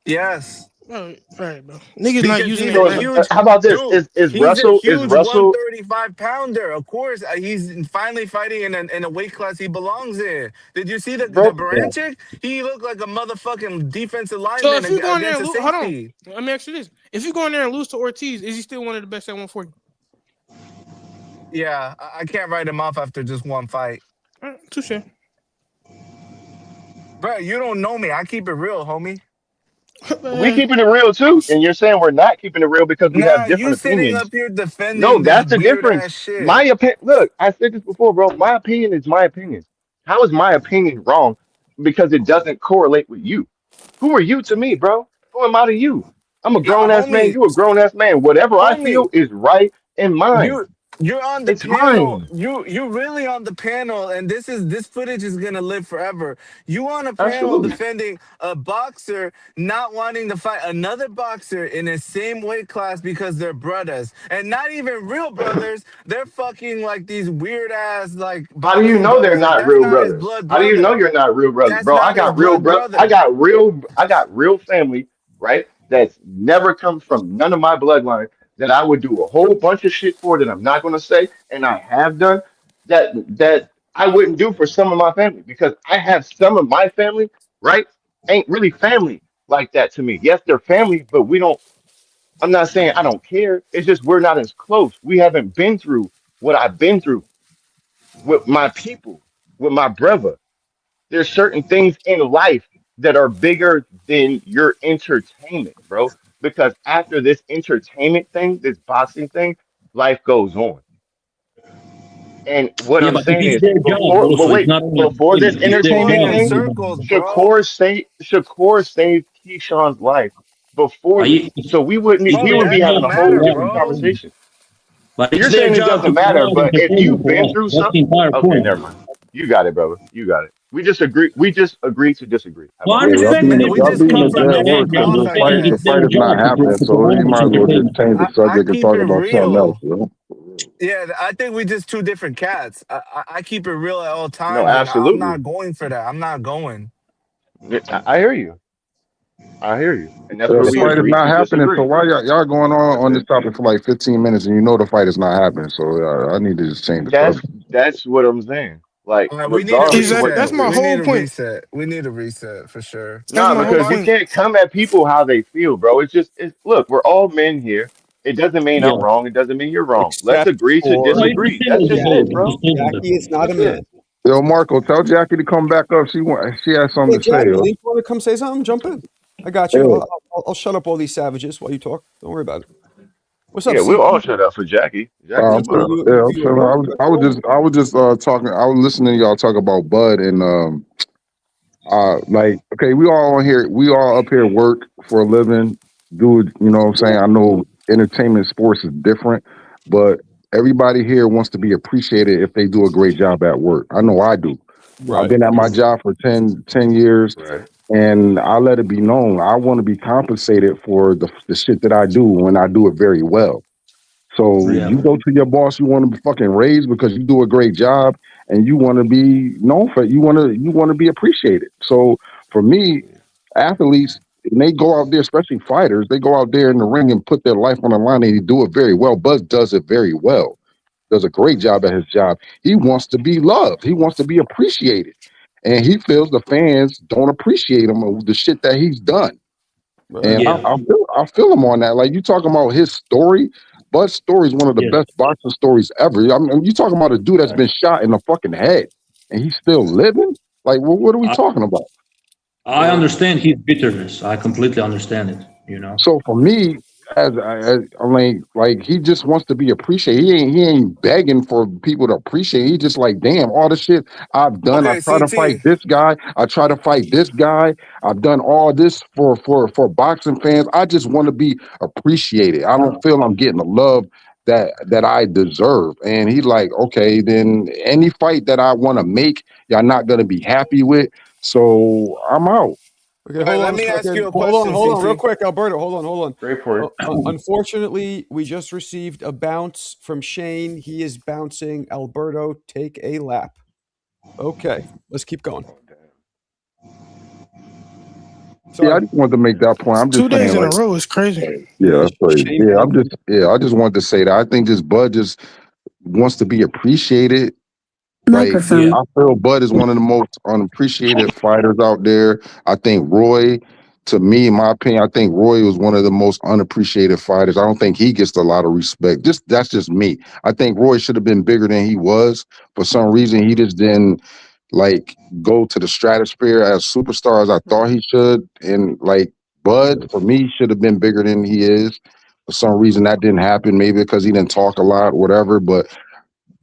Yes. All right, bro. Niggas not Because using he's it. a So Like, huge how about this? dude. Is He's a Russell huge 135 pounder. Of course, he's finally fighting in a weight class he belongs in. Did you see the bro? Barancik? He looked like a motherfucking defensive so lineman if you go in there against and a lose, hold on. safety. Let me ask you this: if you go in there and lose to Ortiz, is he still one of the best at 140? Yeah, I can't write him off after just one fight. All right, touche. Bro, you don't know me. I keep it real, homie. We keeping it real too, and you're saying we're not keeping it real because we have Nah, you different sitting opinions. up here No, defending this that's the weird difference. ass shit. My opinion. Look, I said this before, bro. My opinion is my opinion. How is my opinion wrong? Because it doesn't correlate with you. Who are you to me, bro? Who am I to you? I'm a grown ass man. Homie, You a grown ass man. Whatever I homie. feel is right and mine. You're on the It's panel. mine. You really on the panel, and this footage is gonna live forever. You on a panel Absolutely. defending a boxer not wanting to fight another boxer in the same weight class because they're brothers, and not even real brothers. They're fucking like these weird ass like How do you boxing know they're brothers. Like not that's real not his brothers? blood How do you know brother. you're not real brothers, That's bro? I not his got real blood bro. I brother. got real. I got real family, right? That's never come from none of my bloodline. That I would do a whole bunch of shit for that I'm not going to say, and I have done that I wouldn't do for some of my family because I have some of my family, right? Ain't really family like that to me. Yes, they're family, but we don't. I'm not saying I don't care. It's just we're not as close. We haven't been through what I've been through with my people, with my brother. There's certain things in life that are bigger than your entertainment, bro. Because after this entertainment thing, this boxing thing, life goes on. And what Yeah, I'm but it saying is is their job before, but also. It's wait, not only before this entertainment. It's You're their going entertainment in job. thing, circles, bro. Shakur saved Keyshawn's life before this. So we wouldn't, It's we Homie, their would be that having don't a job to whole matter, provide different bro. entertainment. conversation. But You're it's their saying it job to doesn't matter, provide but if entertainment you've for been us. through That's the something, entire okay, point. never mind. You got it, brother. You got it. We just agree. We just agree to disagree. How No, about I'm We that? Yeah, just defending we y'all just beating everything a that call I'm dead something horse saying. because I'm off, the I saying fight the it's guess. fight their is not job happening. to So you provide us might as well just entertainment. change the I subject and keep talk it about something else. real. Yeah, I think we just two different cats. I keep it real at all No, times, and I'm absolutely. not going for that. I'm not going. I hear you. I hear you. And that's So where the we So fight is agree not to happening. So disagree. why y'all going That's on this it. topic for like 15 minutes and you know the fight is not happening? So I need to just change the That's subject. that's what I'm saying. Like, All right, we need a regardless of exactly. what That's reset. people my We need whole a point. reset. We need a reset for sure. That's nah, my whole because you point. can't come at people how they feel, bro. It's just it's look, we're all men here. It doesn't mean Yeah. I'm wrong. It doesn't mean you're wrong. Let's Except agree to No, for it's a disagree. That's civil just it, debate. It's a Jackie. bro. civil Jackie debate. is not a That's it. man. Yo, Marco, tell Jackie to come back up. She has Yeah, something to say. Jackie, Yo. you want to come say something? Jump in. I got Yeah, you. I'll shut up all these savages while you talk. Don't worry about it. What's up, Yeah, we'll all CP? shut up for Jackie. Jackie's I'm CP, feeling, fine. yeah, I'm you at feeling. work? You at home? I was just talking. I was listening to y'all talk about Bud and like, okay, we all on here, we all up here work for a living, do it, you know what I'm saying? I know entertainment sports is different, but everybody here wants to be appreciated if they do a great job at work. I know I do. I've Right. been at my job for 10 years Right. and I let it be known. I want to be compensated for the shit that I do when I do it very well. So Yeah. you go to your boss, you want to be fucking raised because you do a great job, and you want to be known for it. You want to be appreciated. So for me, athletes, when they go out there, especially fighters, they go out there in the ring and put their life on the line, and they do it very well. Buzz does it very well. Does a great job at his job. He wants to be loved. He wants to be appreciated, and he feels the fans don't appreciate him of the shit that he's done. Right. And Yeah. I feel him on that. Like you talking about his story. Bud's story is one of the Yes. best boxing stories ever. I mean, you talking about a dude that's been shot in the fucking head and he's still living? Like, well, what are we I, talking about? I understand his bitterness. I completely understand it. You know. So for me, I mean, like he just wants to be appreciated. He ain't begging for people to appreciate. He just like, damn, all the shit I've done. I Okay, try to fight CT. this guy. I try to fight this guy. I've done all this for boxing fans. I just want to be appreciated. I don't feel I'm getting the love that I deserve. And he's like, okay, then any fight that I want to make, y'all not gonna be happy with. So I'm out. Okay, All right, hold let on a me ask second. you a Hold on, question, real CT. quick, Alberto. Hold Great for it. on. Unfortunately, we just received a bounce from Shane. He is bouncing. Alberto, take a lap. Okay, let's keep going. Oh, damn. Yeah, I Sorry. just wanted to make that point. I'm just 2 days saying, in like, a row is crazy. yeah, that's crazy. Shane Yeah, bouncing. I just wanted to say that. I think this Bud just wants to be appreciated. Like, Yeah. I feel Bud is one of the most unappreciated fighters out there. I think Roy, to me, in my opinion, I think Roy was one of the most unappreciated fighters. I don't think he gets a lot of respect. That's just me. I think Roy should have been bigger than he was. For some reason, he just didn't like go to the stratosphere as superstar as I thought he should. And like Bud, for me, should have been bigger than he is. For some reason, that didn't happen. Maybe because he didn't talk a lot, whatever. But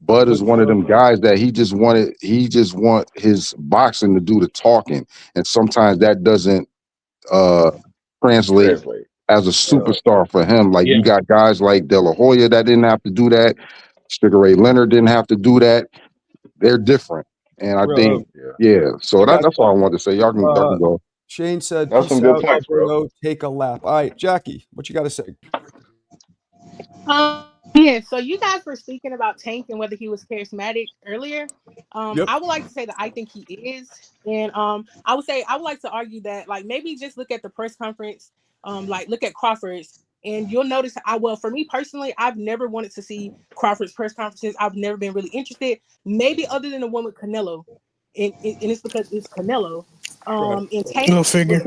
Bud is one of them guys that he just want his boxing to do the talking. And sometimes that doesn't translate Translate. as a superstar for him. Like Yeah. you got guys like De La Hoya that didn't have to do that. Sugar Ray Leonard didn't have to do that. They're different. And I think, yeah. So that's all I wanted to say. Y'all can go. Shane said, That's peace some good out, points, bro. Alberto. Take a lap. All right, Jackie, what you got to say? Yeah, so you guys were speaking about Tank and whether he was charismatic earlier. Yep. I would like to say that I think he is, and I would like to argue that like maybe just look at the press conference, like look at Crawford's, and you'll notice. For me personally, I've never wanted to see Crawford's press conferences. I've never been really interested, maybe other than the one with Canelo, and it's because it's Canelo. And Tank. Go figure.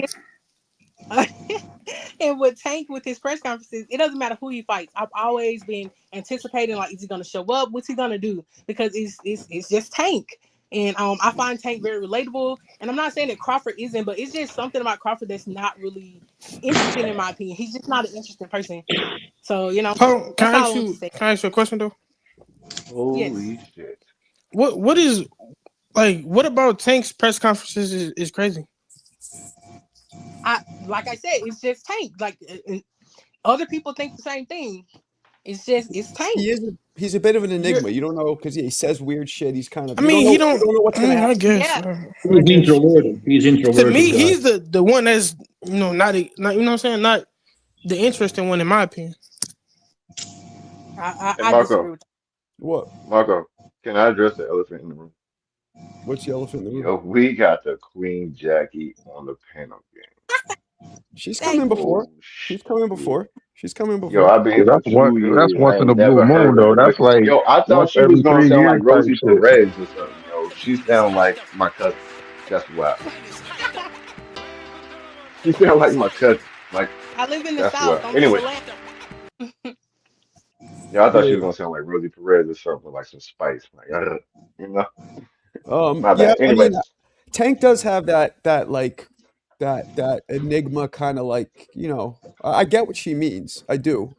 And with Tank with his press conferences, it doesn't matter who he fights. I've always been anticipating like, is he gonna show up? What's he gonna do? Because it's just Tank. And I find Tank very relatable. And I'm not saying that Crawford isn't, but it's just something about Crawford that's not really interesting in my opinion. He's just not an interesting person. So, Can I ask you a question though? Holy shit. What is like what about Tank's press conferences is crazy? Like I said, it's just Tank. Like other people think the same thing. It's Tank. He's a bit of an enigma. You don't know because he says weird shit. He's kind of. I mean, you don't know what's gonna happen. I guess. Yeah. He's introverted. He's introverted. To me, guy. he's the one that's not you know what I'm saying, not the interesting one in my opinion. I Marco. disagree with that. What? Marco, can I address the elephant in the room? What's the elephant in the room? Yo, we got the Queen Jackie on the panel game. She's coming before. Oh, She's coming before. She's coming before. Yo, I've been That's for 2 years. that's once I in a ain't never blue moon heard though. her That's looking. like Yo, I thought once she was every gonna 3 sound years like type Rosie shit. Perez or something. Yo, she sound like my cousin. That's wild. She sound like my cousin. Like I live in the that's South. wild. I'm Anyway, in Atlanta. yeah, I thought she was gonna sound like Rosie Perez or something with like some spice. Like, you know. My Yeah, bad. Anyway, I mean, Tank does have that enigma kind of like, I get what she means. I do.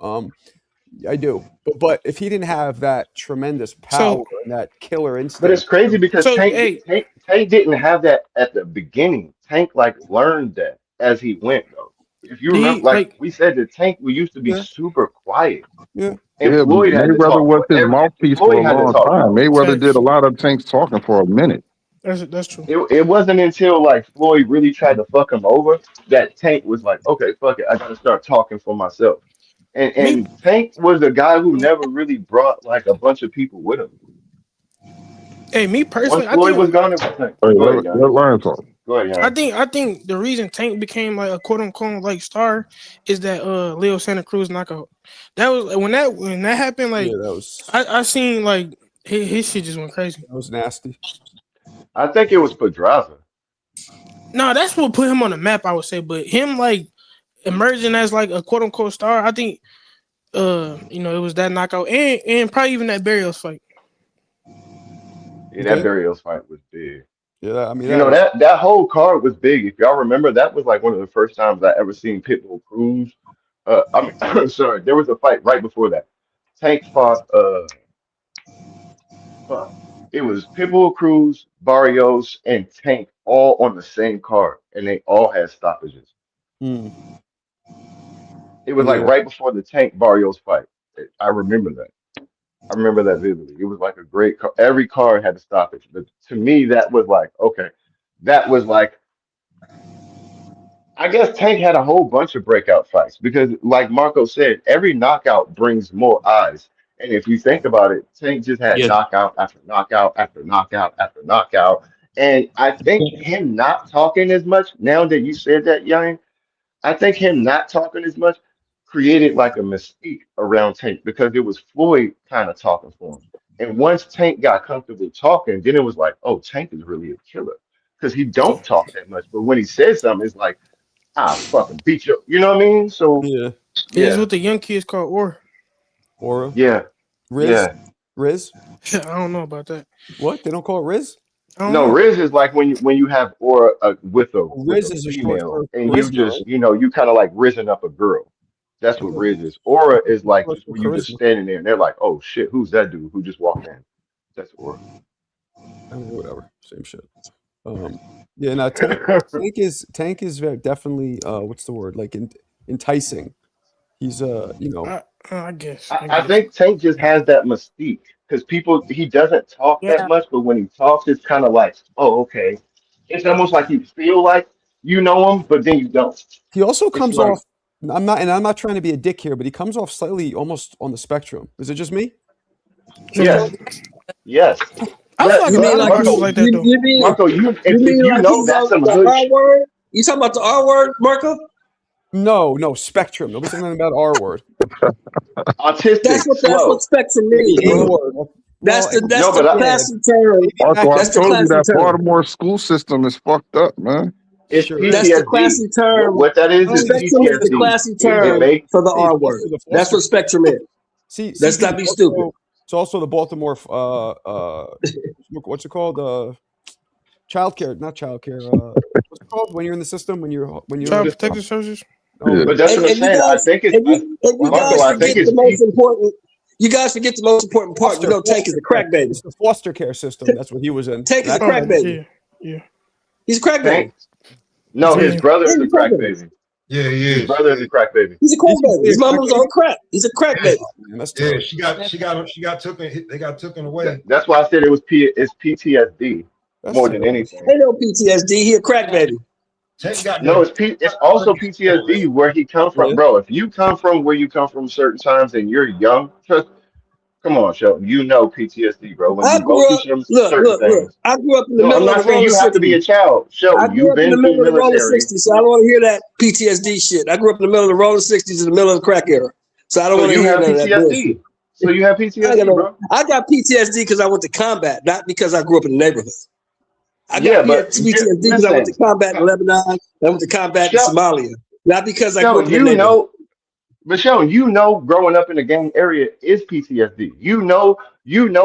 I do. But if he didn't have that tremendous power and that killer but instinct, it's crazy because So Tank, hey, Tank didn't have that at the beginning. Tank like learned that as he went though. If you remember, he like we said, the Tank we used to be Yeah. super quiet, yeah. and Yeah, Floyd had to Mayweather talk was his forever. mouthpiece for Floyd a had to long talk time. more. Mayweather did facts. a lot of Tank's talking for a minute. That's true. It wasn't until like Floyd really tried to fuck him over that Tank was like, okay, fuck it, I gotta start talking for myself. And Me, Tank was a guy who never really brought like a bunch of people with him. me Once personally, Floyd was gone, it was Tank. Hey, Go ahead, let Yanni. Lion talk. Go ahead, Yanni. I think the reason Tank became like a quote unquote like star is that Leo Santa Cruz knockout. That was when that happened. Like Yeah, that was I seen like his shit just went crazy. nasty. I think it was Pedraza. No, that's what put him on the map. I would say, but him like emerging as like a quote unquote star. I think it was that knockout and probably even that Barrios fight. Yeah, that Barrios fight was big. Yeah, I mean, that whole card was big. If y'all remember, that was like one of the first times I ever seen Pitbull Cruz I'm sorry. There was a fight right before that. Tank fought. Fuck. It was Pitbull Cruz, Barrios, and Tank all on the same card, and they all had stoppages. Hmm. It was like Yeah. right before the Tank Barrios fight. I remember that. I remember that vividly. It was like a great car. Every card had a stoppage, but to me, that was like okay. That was like I guess Tank had a whole bunch of breakout fights because, like Marco said, every knockout brings more eyes. And if you think about it, Tank just had Yeah. knockout after knockout after knockout after knockout. And I think him not talking as much, now that you said that, Yang, I think him not talking as much created like a mystique around Tank because it was Floyd kind of talking for him. And once Tank got comfortable talking, then it was like, oh, Tank is really a killer because he don't talk that much. But when he says something, it's like, I fucking beat you. You know what I mean? So Yeah. It's yeah, what the young kids call or. Aura. yeah, Riz. yeah. Riz. I don't know about that. What? They don't call it Riz? I don't No, know. Riz is like when you have or with a Riz is a short female for and you charisma, just right? you kind of like risen up a girl. That's what Riz is. Aura is like Short just for when you just charisma. standing there and they're like, oh shit, who's that dude who just walked in? That's Aura. I mean, whatever. Same shit. Yeah, no, Tank is very, definitely what's the word? Like enticing. He's I guess. I think Tank just has that mystique because he doesn't talk that Yeah. much, but when he talks, it's kind of like, oh, okay. It's almost like you feel like you know him, but then you don't. he also It's comes like, off. I'm not trying to be a dick here, but he comes off slightly almost on the spectrum. Is it just me? yes, yes. I feel like You a mean lot of like boxers Marco, like that though. Marco, you if mean you like know he's that's on some the good R word? You talking about the R word, Marco? No, spectrum. Nobody's saying anything about R word. autistic, That's slow. what spectrum means, A bro. word. That's Well, the No, but classy term. Marco, I That's the told you classy that term. Baltimore school system is fucked up, man. it's sure is. That's the PTSD. classy term. What that is Spectrum is the PTSD. classy It term make for the See, R it's word. also the That's what foster. spectrum is. See, Let's not be stupid. it's also the Baltimore. What's it called? Childcare, not childcare. What's it called when you're in the system? When you're Child system. protective services. No, Yeah. But that's what I'm And you saying. I guys think it's and you Marco, guys I think forget it's the most important. You guys forget the most important part. You know, Tank is a crack baby. It's the foster care system. That's what he was in. Tank is a That- crack baby. Yeah. He's a crack baby. Tank. No, his Yeah. brother is He's a a crack crack baby. baby. Yeah, he His is. brother is a crack baby. He's a crack He's baby. His a mama crack was on crack. He's a crack baby. Man, that's Yeah, terrible. she got taken. They got taken away. That's why I said it's PTSD That's more than terrible. anything. Ain't no PTSD. He a crack baby. Tank got No, the it's also PTSD where he come from, Yeah. bro. If you come from where you come from certain times and you're young, come on, Shelton. You know PTSD, bro. When I you go grew through up. some Look. certain things. I grew up in the No, I'm middle of not the saying roller you have to be a 60s. child. I Shelton, grew you've up in the been through middle of the roller military. 60s, so I don't want to hear that PTSD shit. I grew up in the middle of the roller 60s in the middle of the crack era, so I don't So want to you hear have none of that bullshit. PTSD. So you have PTSD, bro. I got PTSD because I went to combat, not because I grew up in the neighborhood. I Yeah, got but PTSD because I went to listen, combat in Lebanon. I went to combat in Shel- Somalia, not because I grew up Shelton, in the you neighborhood. know, but Shelton, you know, growing up in the gang area is PTSD. You know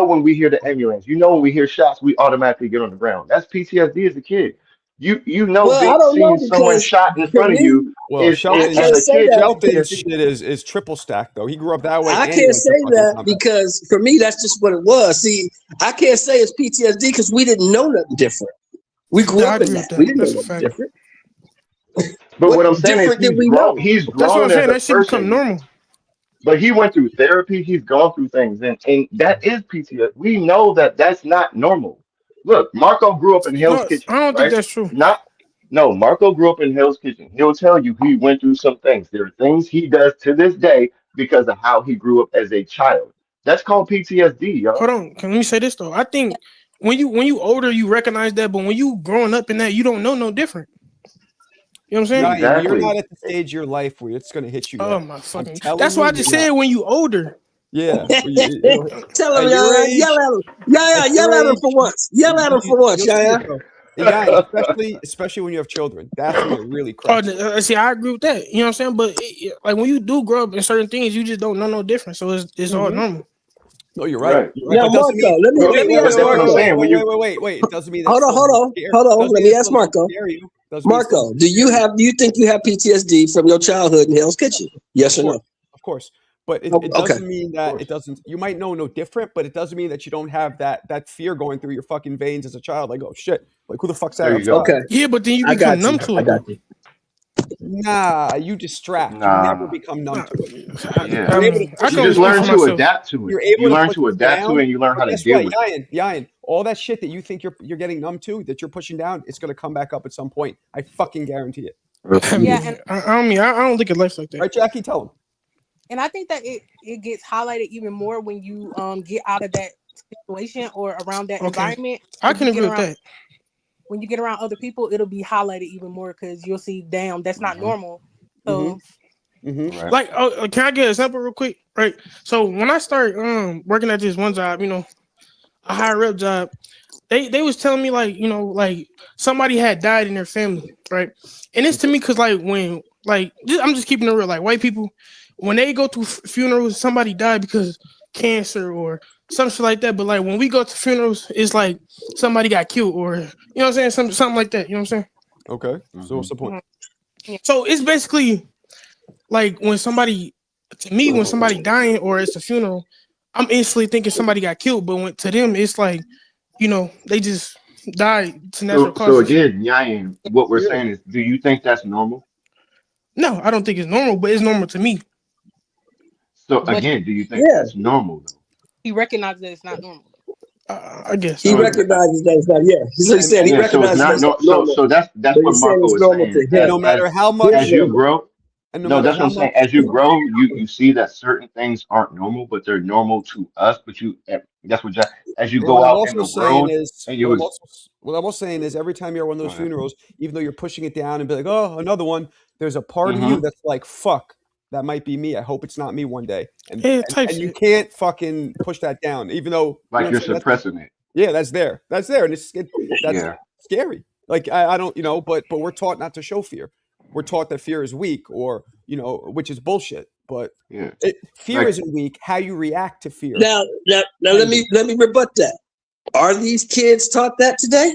when we hear the ambulance, you know when we hear shots, we automatically get on the ground. That's PTSD as a kid. You know, Well, I don't know seeing someone because shot in for front of me, you Well, I as Shelton, can't a say kid. that. Shelton's PTSD. shit is triple stacked though. He grew up that way. I and he can't went to say fucking that combat. because for me, that's just what it was. See, I can't say it's PTSD because we didn't know nothing different. We grew I up in agree that. with We that. didn't know That's a nothing fact. different. But what I'm saying is different did we know? he's That's what I'm grown as saying. a That shit become person. normal. But he went through therapy. He's gone through things, and that is PTSD. We know that that's not normal. Look, Marco grew up in Hell's No, Kitchen, I don't think right? that's true. No, Marco grew up in Hell's Kitchen. He'll tell you he went through some things. There are things he does to this day because of how he grew up as a child. That's called PTSD, y'all. Hold on. Let me say this though. I think when you older, you recognize that, but when you growing up in that, you don't know no different. You know what I'm saying? Giant, you're Exactly. not at the stage of your life where it's going to hit you yet. Oh my fucking! telling That's you, why I just you're said not. when you older. Yeah. Tell At him, your Yaya. age, Yell at him. Yaya, at yell your at him age, for once. Yell at him for once, you'll see Yaya. it though. Yeah, especially when you have children. That's when it really cracks. See, I agree with that. You know what I'm saying? But like when you do grow up in certain things, you just don't know no different. So it's all normal. No, you're right. Right. You're right. Now, But doesn't Marco, mean. let me But ask that's what I'm Marco. saying. When you Wait. It doesn't mean Hold that on. still doesn't Let me ask scare Marco. you. Doesn't mean Marco, do you think you have PTSD from your childhood in Hell's Kitchen? Yes or no? Of course. But it Okay. doesn't mean that it doesn't. You might know no different, but it doesn't mean that you don't have that fear going through your fucking veins as a child. Like, oh shit, like who the fuck's that? There you go. Okay. Yeah, but then you I got become numb you. to I it. got you. Nah, you distract. You Nah. never become numb to it. Yeah. You're able to I push can You it just only learn speak to for myself. adapt to You're it. able You to learn push to it adapt to down. it, and you learn how But to guess deal what, with it. Yayan, all that shit that you think you're getting numb to, that you're pushing down, it's gonna come back up at some point. I fucking guarantee it. Yeah, and I don't think of life like that. Right, Jackie? Tell him. and I think that it gets highlighted even more when you get out of that situation or around that Okay. environment. I When can you get agree with around that. when you get around other people, it'll be highlighted even more because you'll see, damn, that's not normal. So Mm-hmm. Right. Like, can I get an example real quick? Right. So when I started working at this one job, a higher up job, they was telling me like somebody had died in their family, right? And it's to me because when I'm just keeping it real, like white people, when they go to funerals, somebody died because cancer or some shit like that. But like when we go to funerals, it's like somebody got killed or you know what I'm saying, something like that. You know what I'm saying? Okay. So what's the point? So it's basically like when somebody dying or it's a funeral, I'm instantly thinking somebody got killed. But to them, it's like, they just died to natural So causes. again, Yayin, what we're Yeah. saying is, do you think that's normal? No, I don't think it's normal, but it's normal to me. So But- again, do you think Yeah. that's normal though? he recognizes that it's not normal. I guess. He So- recognizes that it's not. Yeah, he's what he said. He Yeah, so it's recognizes that not it's no, not normal. so that's But what he's saying Marco it's is normal saying. to him. No matter how much, As you grow, and no no, matter that's what how I'm saying. much, As you grow, you see that certain things aren't normal, but they're normal to us. But that's what as you and go what I'm out in also the saying world, is, and you what I'm was also saying is, every time you're at one of those Go ahead. funerals, even though you're pushing it down and be like, oh, another one, there's a part of you Mhm. that's like, fuck, that might be me. I hope it's not me one day. And Yeah, type and you shit. can't fucking push that down, even though like you know you're what I'm saying? suppressing it. Yeah, that's there, and that's Yeah. scary. Like I don't, but we're taught not to show fear. We're taught that fear is weak, or which is bullshit. But Yeah. fear Like- isn't weak. How you react to fear. Now, let me rebut that. Are these kids taught that today?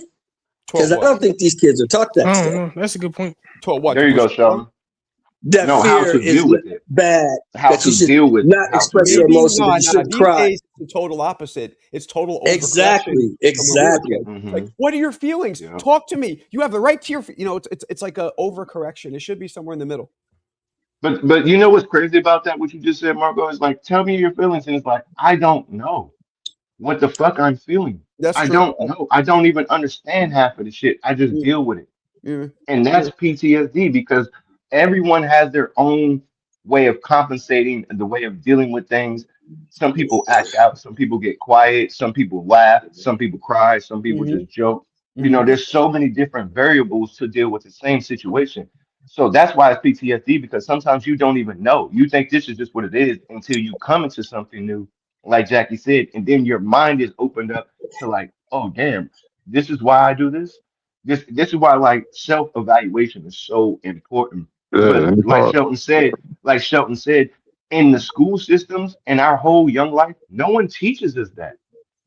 Because I don't think these kids are taught that I don't today. know. That's a good point. Taught what? There to you go, push it down? Sheldon. That No, how fear to is deal with it. bad. How That you to should deal with it. not How to express deal your with it. emotions. That you shouldn't These cry. days, it's the total opposite. It's total Exactly. overcorrection from when we were Exactly. kids. Mhm. Like, what are your feelings? Yeah. Talk to me. You have the right to your. It's like a overcorrection. It should be somewhere in the middle. But you know what's crazy about that? What you just said, Marco, is like, tell me your feelings, and it's like, I don't know what the fuck I'm feeling. That's I true. don't know. I don't even understand half of the shit. I just Yeah. deal with it. Yeah. And that's PTSD because everyone has their own way of compensating and the way of dealing with things. Some people act out, some people get quiet, some people laugh, some people cry, some people Mhm. just joke. There's so many different variables to deal with the same situation. So that's why it's PTSD, because sometimes you don't even know. You think this is just what it is until you come into something new, like Jackie said, and then your mind is opened up to like, oh damn, this is why I do this. This is why like self-evaluation is so important. Yeah, But like Shelton said, in the school systems and our whole young life, no one teaches us that.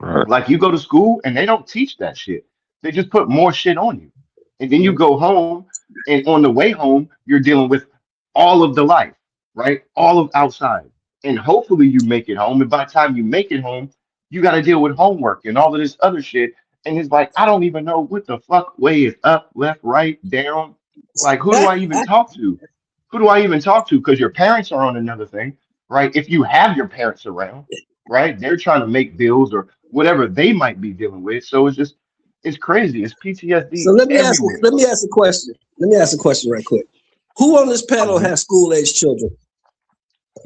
right. Like you go to school and they don't teach that shit. They just put more shit on you. And then you go home and on the way home, you're dealing with all of the life, right? All of outside. And hopefully you make it home. And by the time you make it home, you got to deal with homework and all of this other shit. And it's like, I don't even know what the fuck way is up, left, right, down. Like, who do I even talk to? Who do I even talk to? Because your parents are on another thing, right? If you have your parents around, right? They're trying to make bills or whatever they might be dealing with. So it's crazy. It's PTSD So let me ask everywhere. a question. Let me ask a question right quick. Who on this panel has school age children?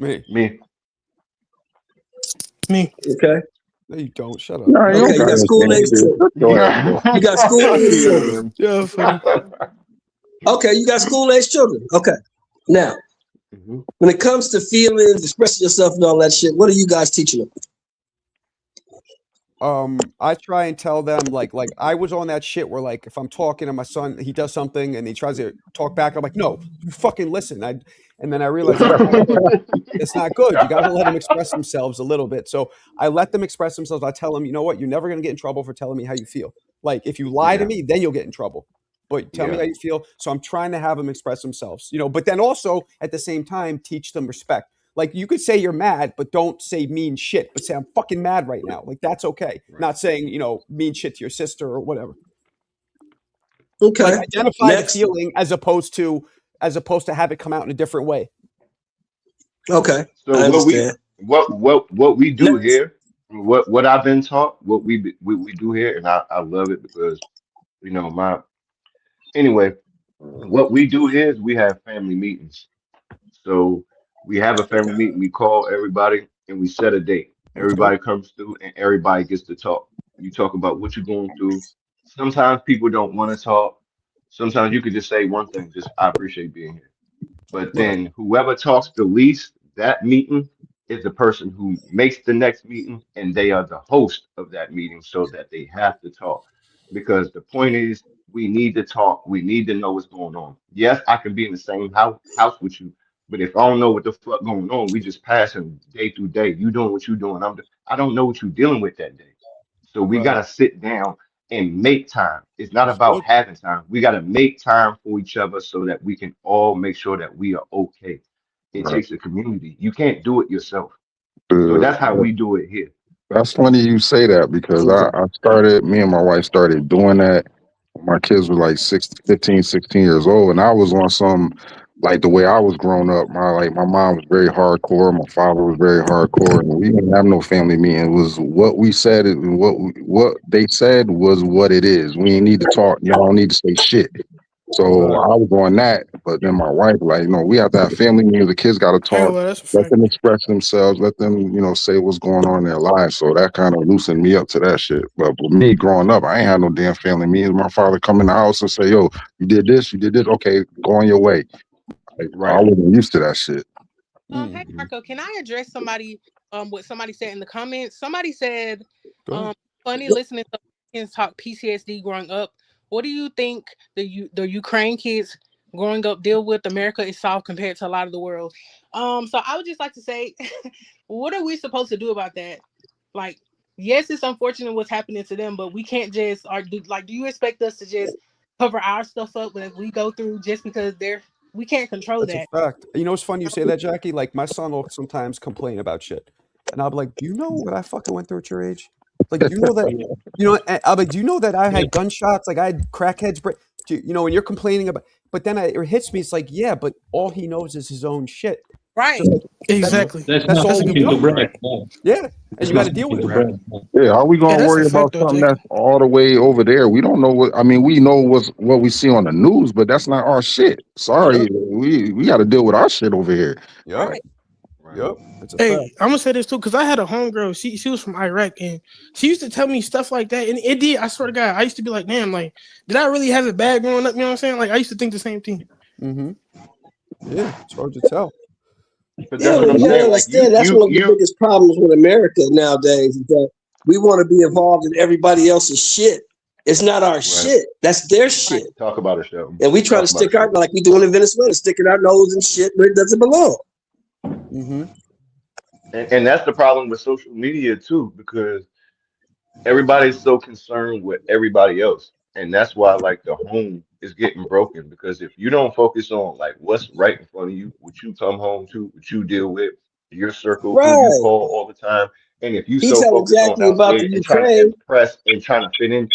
Me. Me. Me. Okay. No, you don't. Shut up. No, you Okay, don't you got got school age children. Go ahead, bro. You got school age children. Yeah, funny. Okay, you got school age children. Okay. Now, Mhm. when it comes to feelings, expressing yourself and all that shit, what are you guys teaching them? I try and tell them like I was on that shit where like if I'm talking to my son, he does something and he tries to talk back, I'm like, no, you fucking listen. And then I realized it's not good. You gotta let them express themselves a little bit. So I let them express themselves. I tell them, you know what, you're never gonna get in trouble for telling me how you feel. Like if you lie to Yeah. me, then you'll get in trouble. but tell me how you feel. So I'm trying to have them express themselves, you know, but then also at the same time, teach them respect. Like you could say you're mad, but don't say mean shit, but say I'm fucking mad right now. Like that's okay. Not saying, you know, mean shit to your sister or whatever. Okay. Like identify Next. the feeling as opposed to have it come out in a different way. Okay. So I understand. what we do Next. here, what I've been taught, what we do here, and I love it because you know anyway, what we do here is we have family meetings. So we have a family meeting, we call everybody and we set a date. Everybody comes through and everybody gets to talk. You talk about what you're going through. Sometimes people don't want to talk. Sometimes you could just say one thing, just I appreciate being here. But then whoever talks the least, that meeting is the person who makes the next meeting, and they are the host of that meeting, so that they have to talk. Because the point is, we need to talk. We need to know what's going on. Yes, I can be in the same house with you, but if I don't know what the fuck going on, we just passing day through day. You doing what you doing. I don't know what you're dealing with that day. So we gotta sit down and make time. It's not about having time. We got to make time for each other so that we can all make sure that we are okay. It takes a community. You can't do it yourself. So that's how we do it here. That's funny you say that because me and my wife started doing that when my kids were like 15, 16 years old. And I was on some, like the way I was growing up, my mom was very hardcore. My father was very hardcore. And we didn't have no family meeting. It was what we said and what they said was what it is. We ain't need to talk. Y'all don't need to say shit. So I was on that, but then my wife, like, no, we have to have family meetings. The kids got to talk, let them express themselves, let them, you know, say what's going on in their lives. So that kind of loosened me up to that shit. But with me growing up, I ain't had no damn family meetings. My father come in the house and say, yo, you did this, okay, go on your way. Like, I wasn't used to that shit. Hey Marco, can I address somebody? What somebody said in the comments? Somebody said, funny listening to kids talk PTSD growing up. What do you think the Ukraine kids growing up deal with? America is soft compared to a lot of the world. So I would just like to say, what are we supposed to do about that? Like, yes, it's unfortunate what's happening to them, but we can't just do you expect us to just cover our stuff up when we go through just because we can't control That's that? a fact. You know, it's funny you say that, Jackie. Like my son will sometimes complain about shit, and I'll be like, "Do you know what I fucking went through at your age? Like, do you know that? You know, I'll be like, do you know that I had gunshots? Like, I had crackheads. You know, and you're complaining about. But then it hits me. It's like, yeah, but all he knows is his own shit. Right. So, Exactly. That's all nothing we to know. brag. Yeah, and you got to deal with it. Yeah, how are we gonna worry about something that's all the way over there? We don't know what. I mean, we know what we see on the news, but that's not our shit. Sorry, we got to deal with our shit over here. Yep. Right. Yep. Hey, I'm gonna say this too, because I had a homegirl. She was from Iraq, and she used to tell me stuff like that. And it did. I swear to God, I used to be like, damn, like, did I really have it bad growing up? You know what I'm saying? Like, I used to think the same thing. Mm-hmm. Yeah, it's hard to tell. But that's what I'm you saying. Like, understand that's one of the biggest problems with America nowadays is that we want to be involved in everybody else's shit. It's not our shit. That's their shit. Talk about it, show. And we try to stick our, like we doing in Venezuela, sticking our nose in shit where it doesn't belong. Mm-hmm. And that's the problem with social media too, because everybody's so concerned with everybody else. And that's why like the home is getting broken, because if you don't focus on like what's right in front of you, what you come home to, what you deal with, your circle, who you call all the time, and if you so focus on out there and trying to impress and trying to fit in,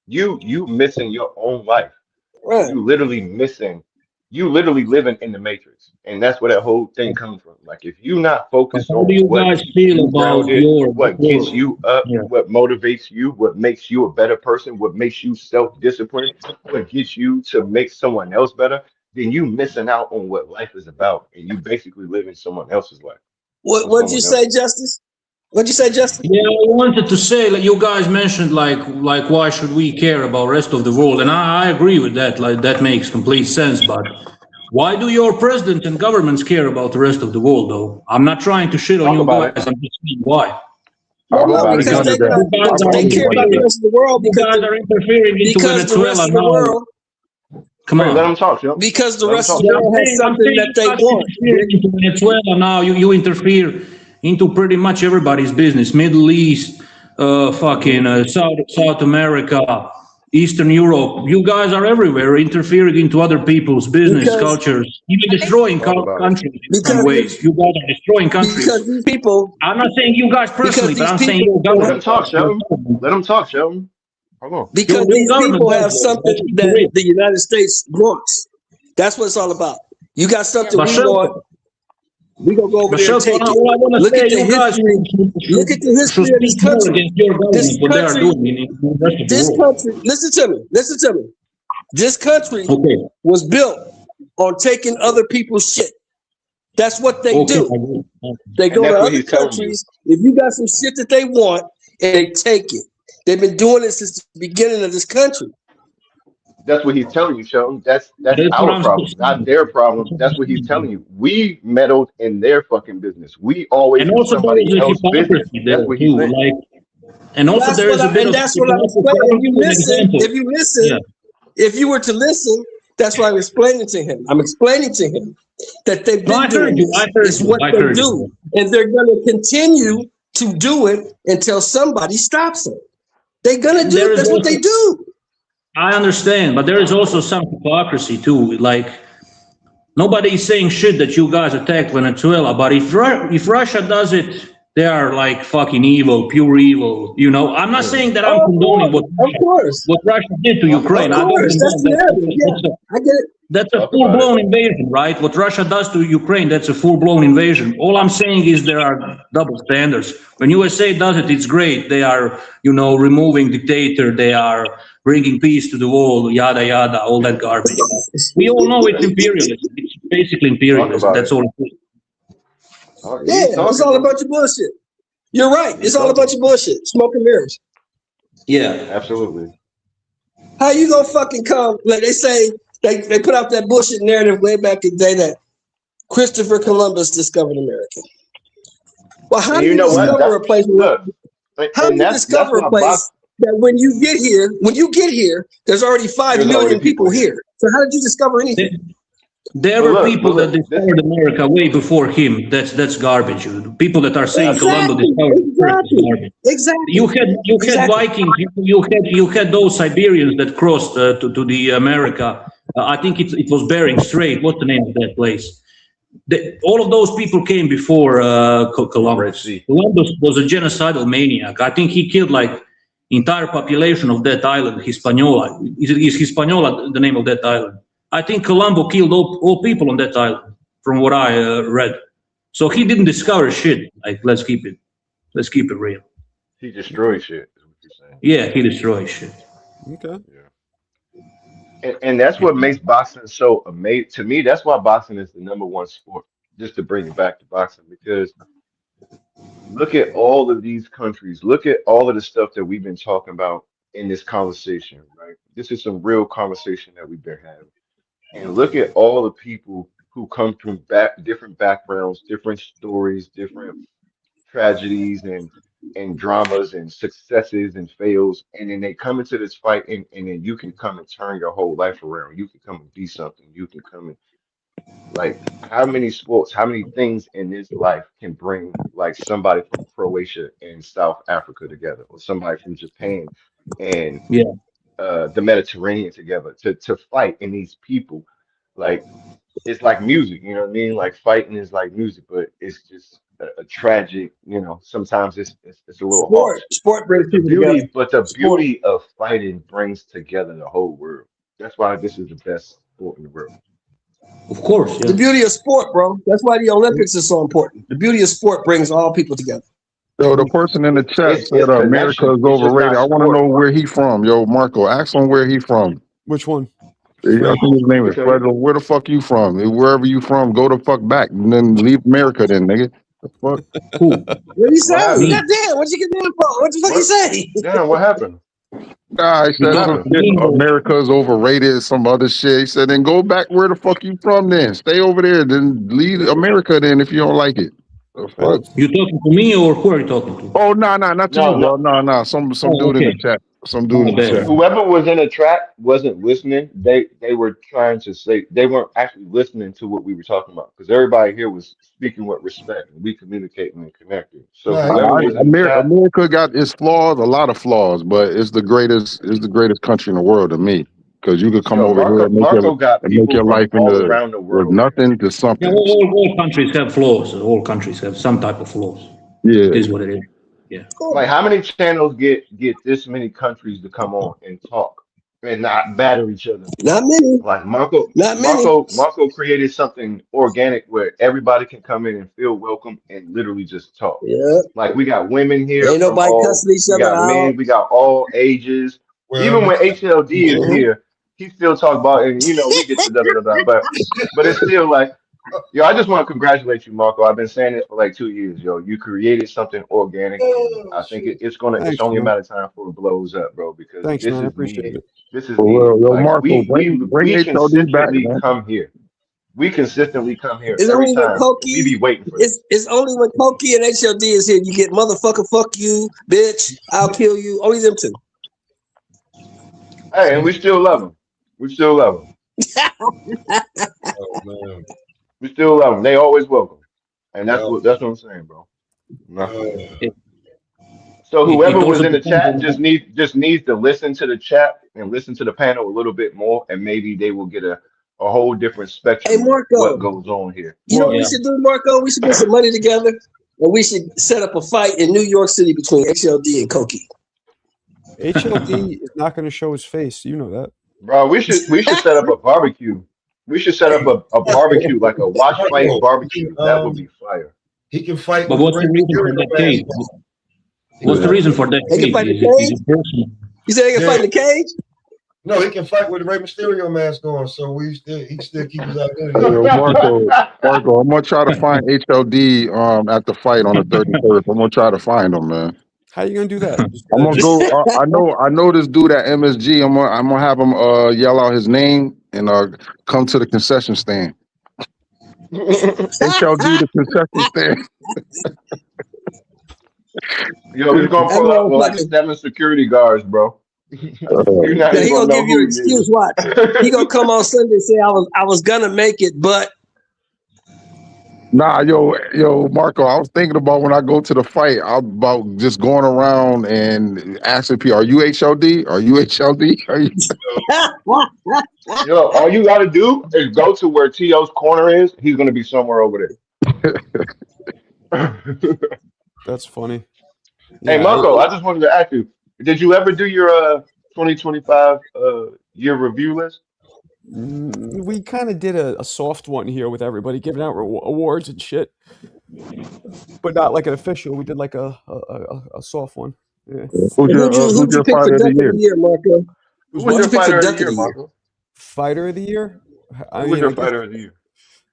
you missing your own life. Right. You literally living in the matrix, and that's where that whole thing comes from. Like if you not focused on guys feel about what gets you up, what motivates you, what makes you a better person, what makes you self-disciplined, what gets you to make someone else better, then you missing out on what life is about, and you basically living someone else's life. What'd you say, Justice? What'd you say, Justin? Yeah, I wanted to say, like you guys mentioned, like why should we care about rest of the world? And I agree with that. Like that makes complete sense. But why do your presidents and governments care about the rest of the world, though? I'm not trying to shit on you guys. I'm just saying why. Because they care about the rest of the world because you guys are interfering into Venezuela now. Come on. Let them talk, yo. Because the rest of the world has something that they want. Into Venezuela now, you interfere into pretty much everybody's business. Middle East, South America, Eastern Europe. You guys are everywhere, interfering into other people's business, Because- cultures, even destroying countries in some Because- ways. You guys are destroying countries. Because these people, I'm not saying you guys personally, but these I'm saying people- your Let government. him talk, Sheldon. Let him talk, Sheldon. Hold on. because Your these government people have does that. something That's that great. the United States wants. That's what it's all about. You got something But we Sheldon- want. We gonna go over But there and Sheldon, take it. all I want to Look say, at the you guys history. Look at the history of this speak more country. against your government, This what they are country- doing in the rest of the This world. country, listen to me. This country Okay. was built on taking other people's shit. That's what they Okay. do. They go And to that's what other he's telling countries. If you got some shit that they want, and they take it. They've been doing it since the beginning of this country. That's what he's telling you, Sheldon. That's That's what our I'm problem, saying. not their problem. That's what he's telling you. We meddled in their fucking business. We always And do also there somebody is a else's business. hypocrisy there That's what too. he's saying. Like, and also there is a bit of. that's what I'm explaining. If you listen, Yeah. if you were to listen, that's what I'm explaining to him. I'm explaining to him that they've No, been I doing heard you. this. I heard It's you. what I they heard do, you. and they're going to continue to do it until somebody stops them. They're going to do There it. is That's what also- they do. I understand, but there is also some hypocrisy too. Like, nobody is saying shit that you guys attacked Venezuela, but if Russia does it, they are like fucking evil, pure evil. You know, I'm not saying that I'm condoning what Russia did to Ukraine. I don't course, that's condone the that. narrative, yeah. I get it. That's a full-blown invasion, right? What Russia does to Ukraine, that's a full-blown invasion. All I'm saying is there are double standards. When USA does it, it's great. They are, you know, removing dictator. They are bringing peace to the world, yada, yada, all that garbage. We all know it's imperialism. It's basically imperialism. That's all it is. Yeah, it's all a bunch of bullshit. You're right. It's all a bunch of bullshit. Smoke and mirrors. Yeah. Absolutely. How you gonna fucking come? Like they say, they put out that bullshit narrative way back in the day that Christopher Columbus discovered America. Well, how And do you you know what? discover a place? Look, How do and you that's discover a why place that when you get here, there's already 5 There's million already people people here. So how did you discover anything? There were people that discovered America way before him. That's garbage. People that are saying Columbus discovered America is garbage. Exactly. You had Vikings. You had those Siberians that crossed to the America. I think it was Bering Strait. What's the name of that place? All of those people came before Columbus. Columbus was a genocidal maniac. I think he killed like entire population of that island, Hispaniola. Is Hispaniola the name of that island? I think Colombo killed all people on that island, from what I read. So he didn't discover shit. Like, let's keep it real. he destroyed shit. Is what you're saying. Yeah, he destroyed shit. Okay. And that's what makes boxing so amazing. To me, that's why boxing is the #1 sport. Just to bring it back to boxing, because look at all of these countries. Look at all of the stuff that we've been talking about in this conversation, right? This is some real conversation that we've been having. And look at all the people who come from different backgrounds, different stories, different tragedies and dramas and successes and fails. And then they come into this fight and then you can come and turn your whole life around. You can come and be something. You can come and like how many sports, how many things in this life can bring like somebody from Croatia and South Africa together, or somebody from Japan and the Mediterranean together to fight in these people. Like it's like music, you know what I mean? Like fighting is like music, but it's just a tragic, you know, sometimes it's a little harsh. Sport brings The people beauty, together. but the beauty of fighting brings together the whole world. That's why this is the best sport in the world. Of course, The beauty of sport, bro. That's why the Olympics is so important. The beauty of sport brings all people together. Yo, the person in the chat It's said America connection. is It's just overrated. not I want to sport, know bro. where he from. Yo, Marco, ask him where he from. Which one? I think his name is Okay. Fred. Where the fuck you from? Wherever you from, go the fuck back and then leave America then, nigga. The fuck? What you say? What happened? Goddamn, what you get there for? What the fuck you say? Damn, what happened? Nah, he said some shit, America is overrated, some other shit. He said, then go back where the fuck you from then. Stay over there, then leave America then if you don't like it. The fuck? You talking to me or who are you talking to? Oh, nah, not to No, you, no. bro. Nah. Some Oh, dude in okay. the chat. Some dude in the chat. Whoever was in the track wasn't listening. They were trying to say they weren't actually listening to what we were talking about because everybody here was speaking with respect and we communicating and connecting. So whoever was in the chat, America got its flaws, a lot of flaws, but it's the greatest country in the world to me. Because you could come over here and make your life all around the world with nothing to something. Yeah, all countries have flaws. All countries have some type of flaws. Yeah, it is what it is. Yeah. Like how many channels get this many countries to come on and talk and not batter each other? Not many. Like Marco created something organic where everybody can come in and feel welcome and literally just talk. Yeah. Like we got women here. Ain't nobody cussing each other out. Men, we got all ages. Well, even when HLD is here, he still talk about, and we get to but it's still like, yo, I just want to congratulate you, Marco. I've been saying this for like 2 years, yo. You created something organic. I think it's only a matter of time before it blows up, bro. Because Thanks, this man. I is appreciate needed. it. This is Well, needed. yo, Like, Marco, we HLD back, consistently man. come here. We consistently come here It's every only when time. Koki, We be waiting for this. it's only when Koki and HLD is here you get motherfucker, fuck you, bitch, I'll kill you. Only them two. Hey, and we still love them. We still love them. Oh, man. We still love them. They always welcome. And that's what I'm saying, bro. So whoever was in the chat just needs to listen to the chat and listen to the panel a little bit more, and maybe they will get a whole different spectrum Hey, Marco. of what goes on here. You know what we should do, Marco? We should put some money together and we should set up a fight in New York City between HLD and Koki. HLD is not going to show his face. You know that. Bro, we should set up a barbecue. We should set up a barbecue, like a watch fight barbecue. That would be fire. He can fight. But what's the reason for that cage? What's the reason for that They can cage? fight in Is the it cage? personal? You said they can fight in the cage? No, he can fight with the Rey Mysterio mask on, so he can still keep his identity. Yo, Marco, I'm gonna try to find HLD at the fight on the 31st. I'm gonna try to find him, man. How you gonna do that? I'm gonna go. I know this dude at MSG. I'm gonna have him yell out his name and come to the concession stand. HLD the concession stand. Yo, we're gonna pull up with like 7 security guards, bro. You're not Yeah, he even gonna know give you who an he excuse. is. Watch. He gonna come on Sunday and say I was gonna make it, but Nah, yo, Marco, I was thinking about when I go to the fight, I'm about just going around and asking people, are you HLD? Are you HLD? Are you? Yo, all you gotta do is go to where T.O.'s corner is. He's gonna be somewhere over there. That's funny. Hey, Yeah, Marco, I just wanted to ask you, did you ever do your 2025 year review list? we kind of did a soft one here with everybody giving out awards and shit, but not like an official. We did like a soft one. Yeah. Who'd you pick fighter productive of the year, Marco? Who was your fighter of the year, Marco? Fighter of the year? Who was your fighter of the year?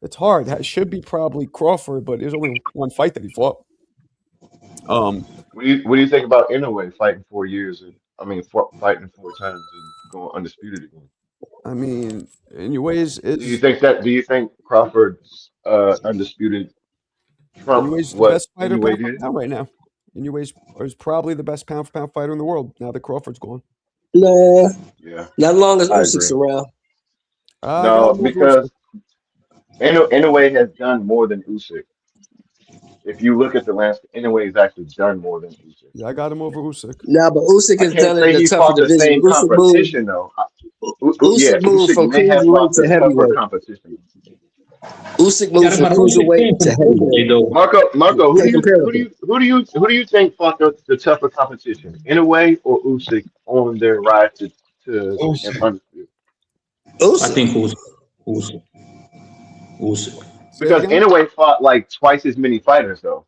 It's hard. That should be probably Crawford, but there's only one fight that he fought. What do you think about Inoue fighting 4 years? Fighting 4 times and going undisputed again. I mean, anyways, Do you think Crawford's undisputed trump Inoue's the what best fighter Inoue did? right now. Inoue's is probably the best pound for pound fighter in the world now that Crawford's gone. Nah, Yeah. not long as I Usyk's agree. around. No, because Inoue has done more than Usyk. If you look at the landscape, Inoue has actually done more than Usyk. Yeah, I got him over Usyk. Nah, but Usyk I has can't done it say in a he tougher fought the division. same Usyk moved, competition though. Usyk moved from Usyk may have cruiserweight fought to the tougher heavyweight. competition. Usyk moved from cruiserweight to heavyweight. Marco, who do you think fought the tougher competition? Inoue or Usyk on their rise to undisputed? I think Usyk. Because Inoue fought like twice as many fighters though.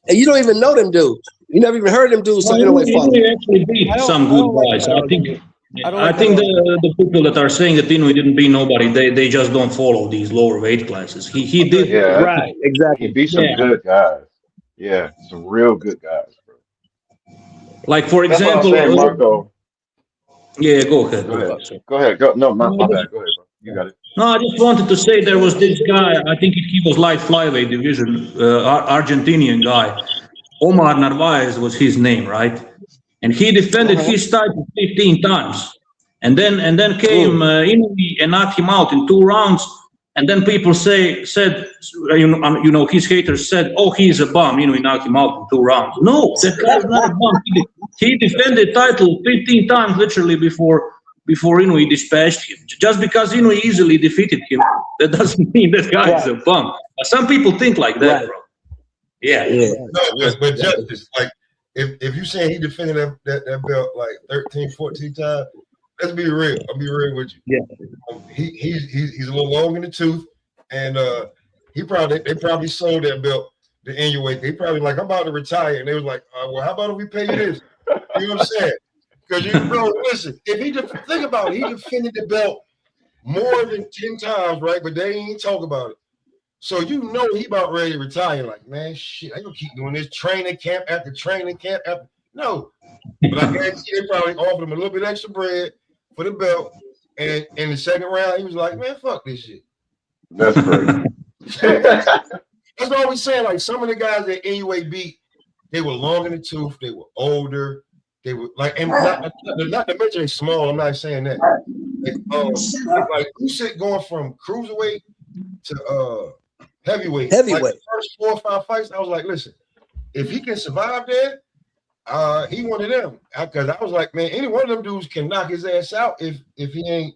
And you don't even know them dudes. You never even heard them dudes. So Inoue fought them. Inoue actually beat some good guys. I think the people that are saying that Inoue didn't beat nobody, they just don't follow these lower weight classes. He did. Yeah, Right, exactly. He beat some good guys. Yeah, some real good guys, bro. Like for That's what I'm example, saying, Marco. Yeah, go ahead. Go ahead. No, my bad. Go ahead, bro. You got it. No, I just wanted to say there was this guy, I think he was light flyweight division, Argentinian guy. Omar Narvaez was his name, right? and he defended his title 15 times. And then came Inoue and knocked him out in 2 rounds. And then people said, his haters said, "Oh, he's a bum. Inoue knocked him out in 2 rounds." No, that guy's not a bum. He defended title 15 times literally before Inoue dispatched him. Just because Inoue easily defeated him, that doesn't mean that guy is a bum. Some people think like that, bro. Yeah. No, but Justice, like, if you saying he defended that belt like 13, 14 times, let's be real. I'll be real with you. Yeah. He's a little long in the tooth, and they probably sold that belt to Inoue. They probably like, I'm about to retire, and they was like, well, how about if we pay you this? You know what I'm saying? Because bro, listen, if think about it, he defended the belt more than 10 times, right? But they ain't talk about it. So he about ready to retire. Like, man, shit, I gonna keep doing this training camp after training camp after. No, but I guarantee they probably offered him a little bit extra bread for the belt. And in the second round, he was like, man, fuck this shit. That's crazy. That's what I was saying. Like, some of the guys that Inoue beat, they were long in the tooth, they were older, they were like, and not to mention they small. I'm not saying that. Like Usyk going from cruiserweight to heavyweight. Like the first 4 or 5 fights, I was like, listen, if he can survive there, he one of them. Because I was like, man, any one of them dudes can knock his ass out if he ain't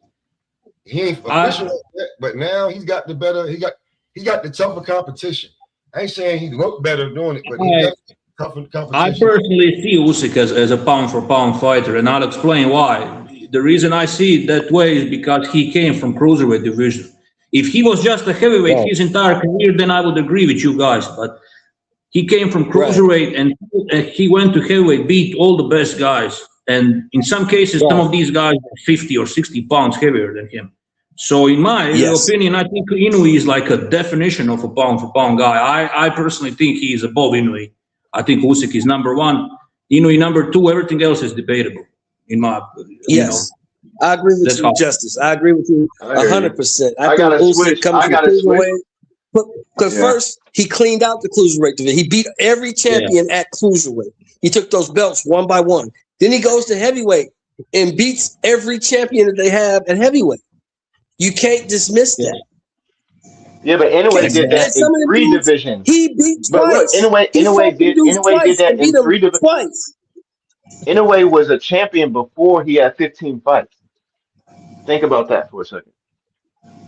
official like that. But now he's got the better, he got the tougher competition. I ain't saying he looked better doing it, but he got tougher competition. I personally see Usyk as a pound-for-pound fighter, and I'll explain why. The reason I see it that way is because he came from cruiserweight division. If he was just a heavyweight his entire career, then I would agree with you guys. But he came from cruiserweight and he went to heavyweight, beat all the best guys. And in some cases, some of these guys are 50 or 60 pounds heavier than him. So in my opinion, I think Inoue is like a definition of a pound-for-pound guy. I personally think he is above Inoue. I think Usyk is number 1. Inoue number 2. Everything else is debatable, in my opinion. Yes. I agree with you, Justice. I agree with you 100%. I gotta switch. Because first, he cleaned out the cruiserweight division. He beat every champion at cruiserweight. He took those belts one by one. Then he goes to heavyweight and beats every champion that they have at heavyweight. You can't dismiss that. Yeah, but Inoue did that in 3 divisions. He beat twice. Inoue did that in 3 divisions. Twice. Inoue was a champion before he had 15 fights. Think about that for a second.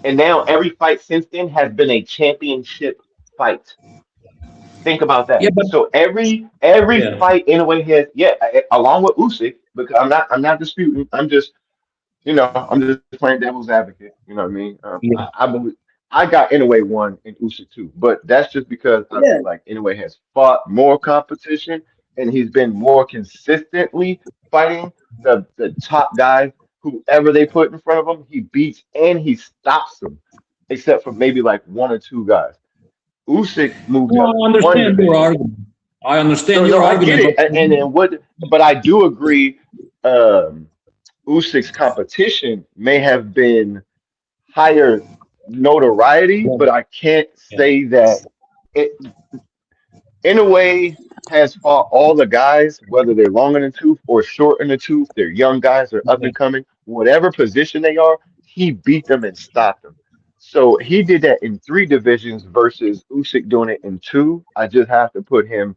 And now every fight since then has been a championship fight. Think about that. Yeah, but, so every fight Inoue has, along with Usyk, because I'm not disputing. I'm just playing devil's advocate. You know what I mean? I believe I got Inoue 1 and Usyk 2, but that's just because I feel like Inoue has fought more competition and he's been more consistently fighting the top guys. Whoever they put in front of him, he beats and he stops them, except for maybe like 1 or 2 guys. Usyk moved up. I understand your argument. I understand your argument. I get it. But I do agree. Usyk's competition may have been higher notoriety, but I can't say that Inoue has fought all the guys, whether they're long in the tooth or short in the tooth, they're young guys, they're up and coming, whatever position they are, he beat them and stopped them. So he did that in 3 divisions versus Usyk doing it in 2. I just have to put him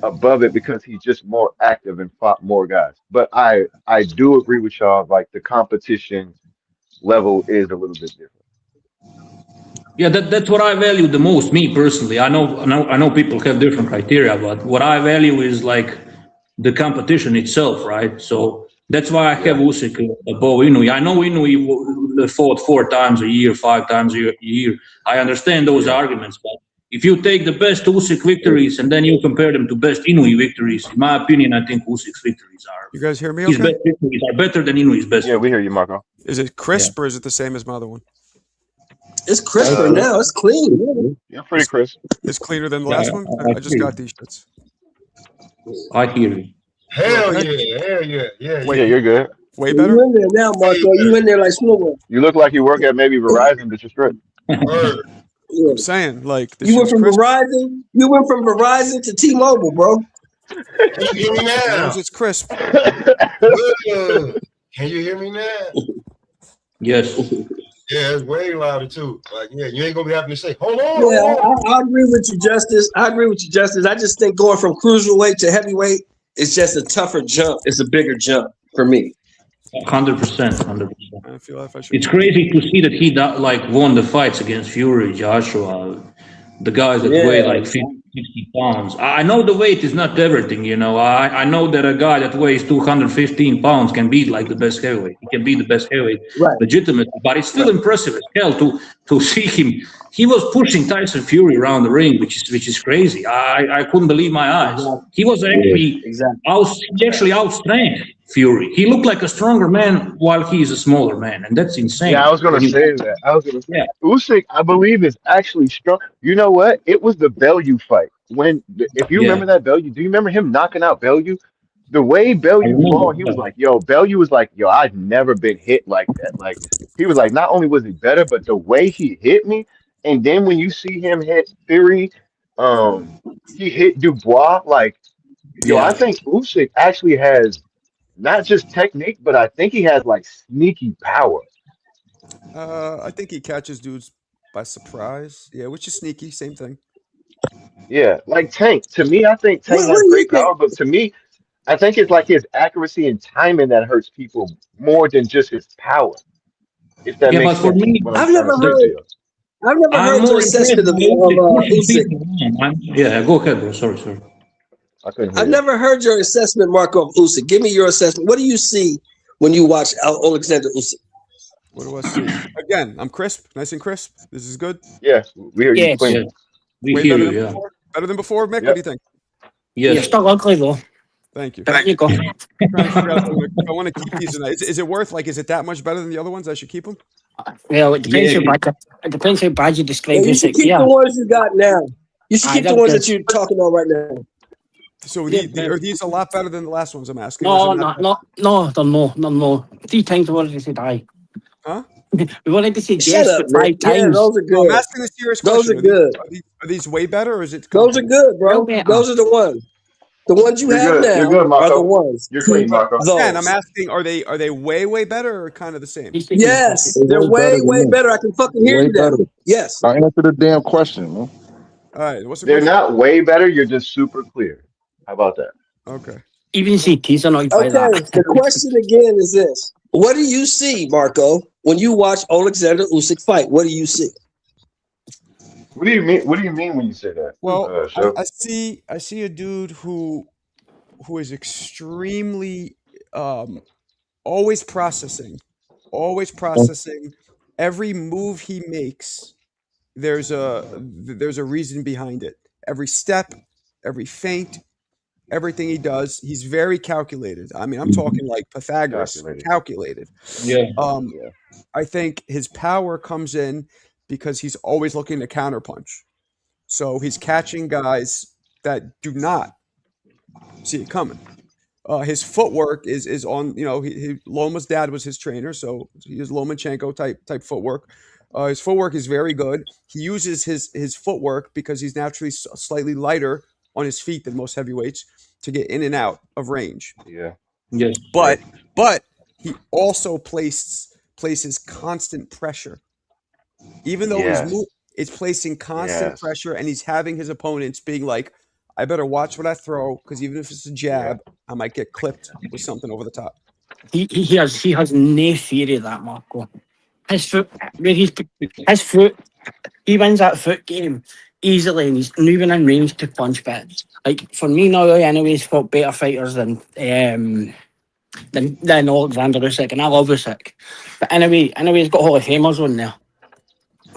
above it because he's just more active and fought more guys. But I do agree with y'all, like the competition level is a little bit different. Yeah, that's what I value the most, me personally. I know people have different criteria, but what I value is like the competition itself, right? So that's why I have Usyk above Inoue. I know Inoue fought 4 times a year, 5 times a year. I understand those arguments, but if you take the best Usyk victories and then you compare them to best Inoue victories, in my opinion, I think Usyk's victories are. You guys hear me? His Okay. best victories are better than Inoue's best. Yeah, we hear you, Marco. Is it crisp or is it the same as my other one? It's crisper now. It's clean. Yeah, pretty crisp. It's cleaner than the last one? I just got these shits. I hear you. Hell yeah. Wait, Yeah, you're good. way You better? in there now, Marco. You in there like Snowball. You look like you work at maybe Verizon, but you're straight. Word. Yeah. I'm saying, like, this You went shit's from crisp. Verizon. You went from Verizon to T-Mobile, bro. Can you hear me As long now? as it's crisp. Good. Can you hear me now? Yes. Yeah, it's way louder too. Like, yeah, you ain't gonna be having to say, hold on, Yeah, hold on. I agree with you, Justice. I agree with you, Justice. I just think going from cruiserweight to heavyweight is just a tougher jump. It's a bigger jump for me. 100%. 100%. I feel like I should. It's crazy to see that he like won the fights against Fury, Joshua, the guys that weigh like 50, 60 pounds. I know the weight is not everything, you know. I know that a guy that weighs 215 pounds can beat like the best heavyweight. He can be the best heavyweight Right. legitimately, but it's still impressive as hell to see him. He was pushing Tyson Fury around the ring, which is crazy. I couldn't believe my eyes. He was actually he actually outstrength Fury. He looked like a stronger man while he's a smaller man, and that's insane. Yeah, I was gonna say that. I was gonna say Usyk, I believe, is actually strong. You know what? It was the Bellew fight. If you remember that Bellew, do you remember him knocking out Bellew? The way Bellew fought, he was like, "Yo," Bellew was like, "Yo, I've never been hit like that." Like he was like, not only was he better, but the way he hit me. And then when you see him hit Fury, he hit Dubois. Like, yo, I think Usyk actually has not just technique, but I think he has like sneaky power. I think he catches dudes by surprise. Yeah, which is sneaky. Same thing. Yeah, like Tank. To me, I think Tank What has do you great think? power, but to me, I think it's like his accuracy and timing that hurts people more than just his power. If that Yeah, makes but for sense, me, what I'm I've trying never to say heard. to you. I've never I'm heard your more impressed assessment by of Usyk pushing Usyk. people around. Yeah, go ahead, bro. Sorry. I couldn't hear I've you. never heard your assessment, Marco, of Usyk. Give me your assessment. What do you see when you watch Alexander Usyk? What do I see? Again, I'm crisp, nice and crisp. This is good. Yeah, we hear you Yes. clean. Yeah, we Way hear better you. than Yeah. before. Better than before, Mick. What Yep. do you think? You're Yes. still ugly though. Thank you. But there you go. I'm trying to figure out if I want to keep these or not. Is it worth like? Is it that much better than the other ones? I should keep them. Well, it depends Yeah. how bad it depends how bad you describe Yeah, you should Usyk. keep Yeah. the ones you got now. You should Aye, keep the they're ones good. that you're talking about right now. So Yeah, are these a lot better than the last ones? I'm asking. Or is No, it not? they're no. 3 times we already said aye. Huh? We've already said Shut yes up, but 5 Nick. Yeah, times. those are No, I'm good. asking a serious Those question. are good. Are these way better, or is it? Those are comparable? good, bro. Well better. Those are the ones. The ones you You're have good. You're now good, are the Marco. ones. You're clean, Keep Marco. Again, I'm those. asking, are they way better or kind of the same? He's taking Yes, it. they're Way way, better than way me. better. I can fucking hear Way you now. better. Yes. Now answer the damn question, man. All right. What's the They're question? not way better. You're just super clear. How about that? Okay. Even CT's annoyed by Okay. that. The question again is this: what do you see, Marco, when you watch Alexander Usyk fight? What do you see? What do you mean? What do you mean when you say that? Well, Chef? I see a dude who is extremely always processing every move he makes. There's a reason behind it. Every step, every feint, everything he does, he's very calculated. I mean, I'm talking like Pythagoras, calculated. Yeah. Yeah. I think his power comes in because he's always looking to counterpunch. So he's catching guys that do not see it coming. His footwork is on, Loma's dad was his trainer, so he is Lomachenko type footwork. His footwork is very good. He uses his footwork because he's naturally slightly lighter on his feet than most heavyweights to get in and out of range. Yeah. Yes. But he also places constant pressure. Even though it's placing constant pressure, and he's having his opponents being like, I better watch what I throw, because even if it's a jab, I might get clipped with something over the top. He has no fear of that, Marco. His foot, he wins that foot game easily, and he's not even in range to punch back. Like for me now, I know he's fought better fighters than Alexander Usyk, and I love Usyk. But anyway, he's got Hall of Famers on there.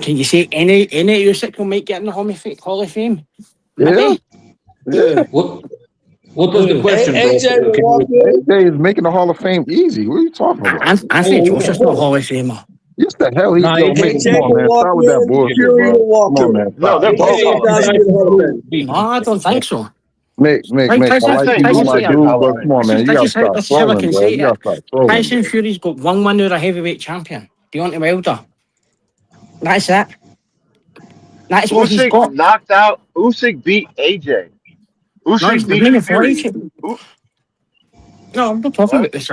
Can you say any Usyk will make get in the Hall of Fame? Maybe? Yeah. What was the question, bro? AJ will walk in. AJ is making the Hall of Fame easy. What are you talking about? Anthony Joshua's not a Hall of Famer. Yes, the hell he Nah, yo, AJ Mick, come on, man. will Stop with walk that in, bullshit, Fury bro. will walk Come on, in. man. No, Stop. they're both Both Hall of guys Fame. get in the Hall of Fame. No, I don't think so. Mick, Right, I Tyson, like saying you, Tyson, my Usyk is dude, Hall but of come on, man. You gotta stop this is how I trolling, can bro. say You gotta it. stop trolling, Tyson bro. Fury's got 1 win over a heavyweight champion, Deontay Wilder. That's it. That's what he's got. Usyk beat AJ. No, Usyk it's the beat main Fury. fight. No, I'm not talking about this.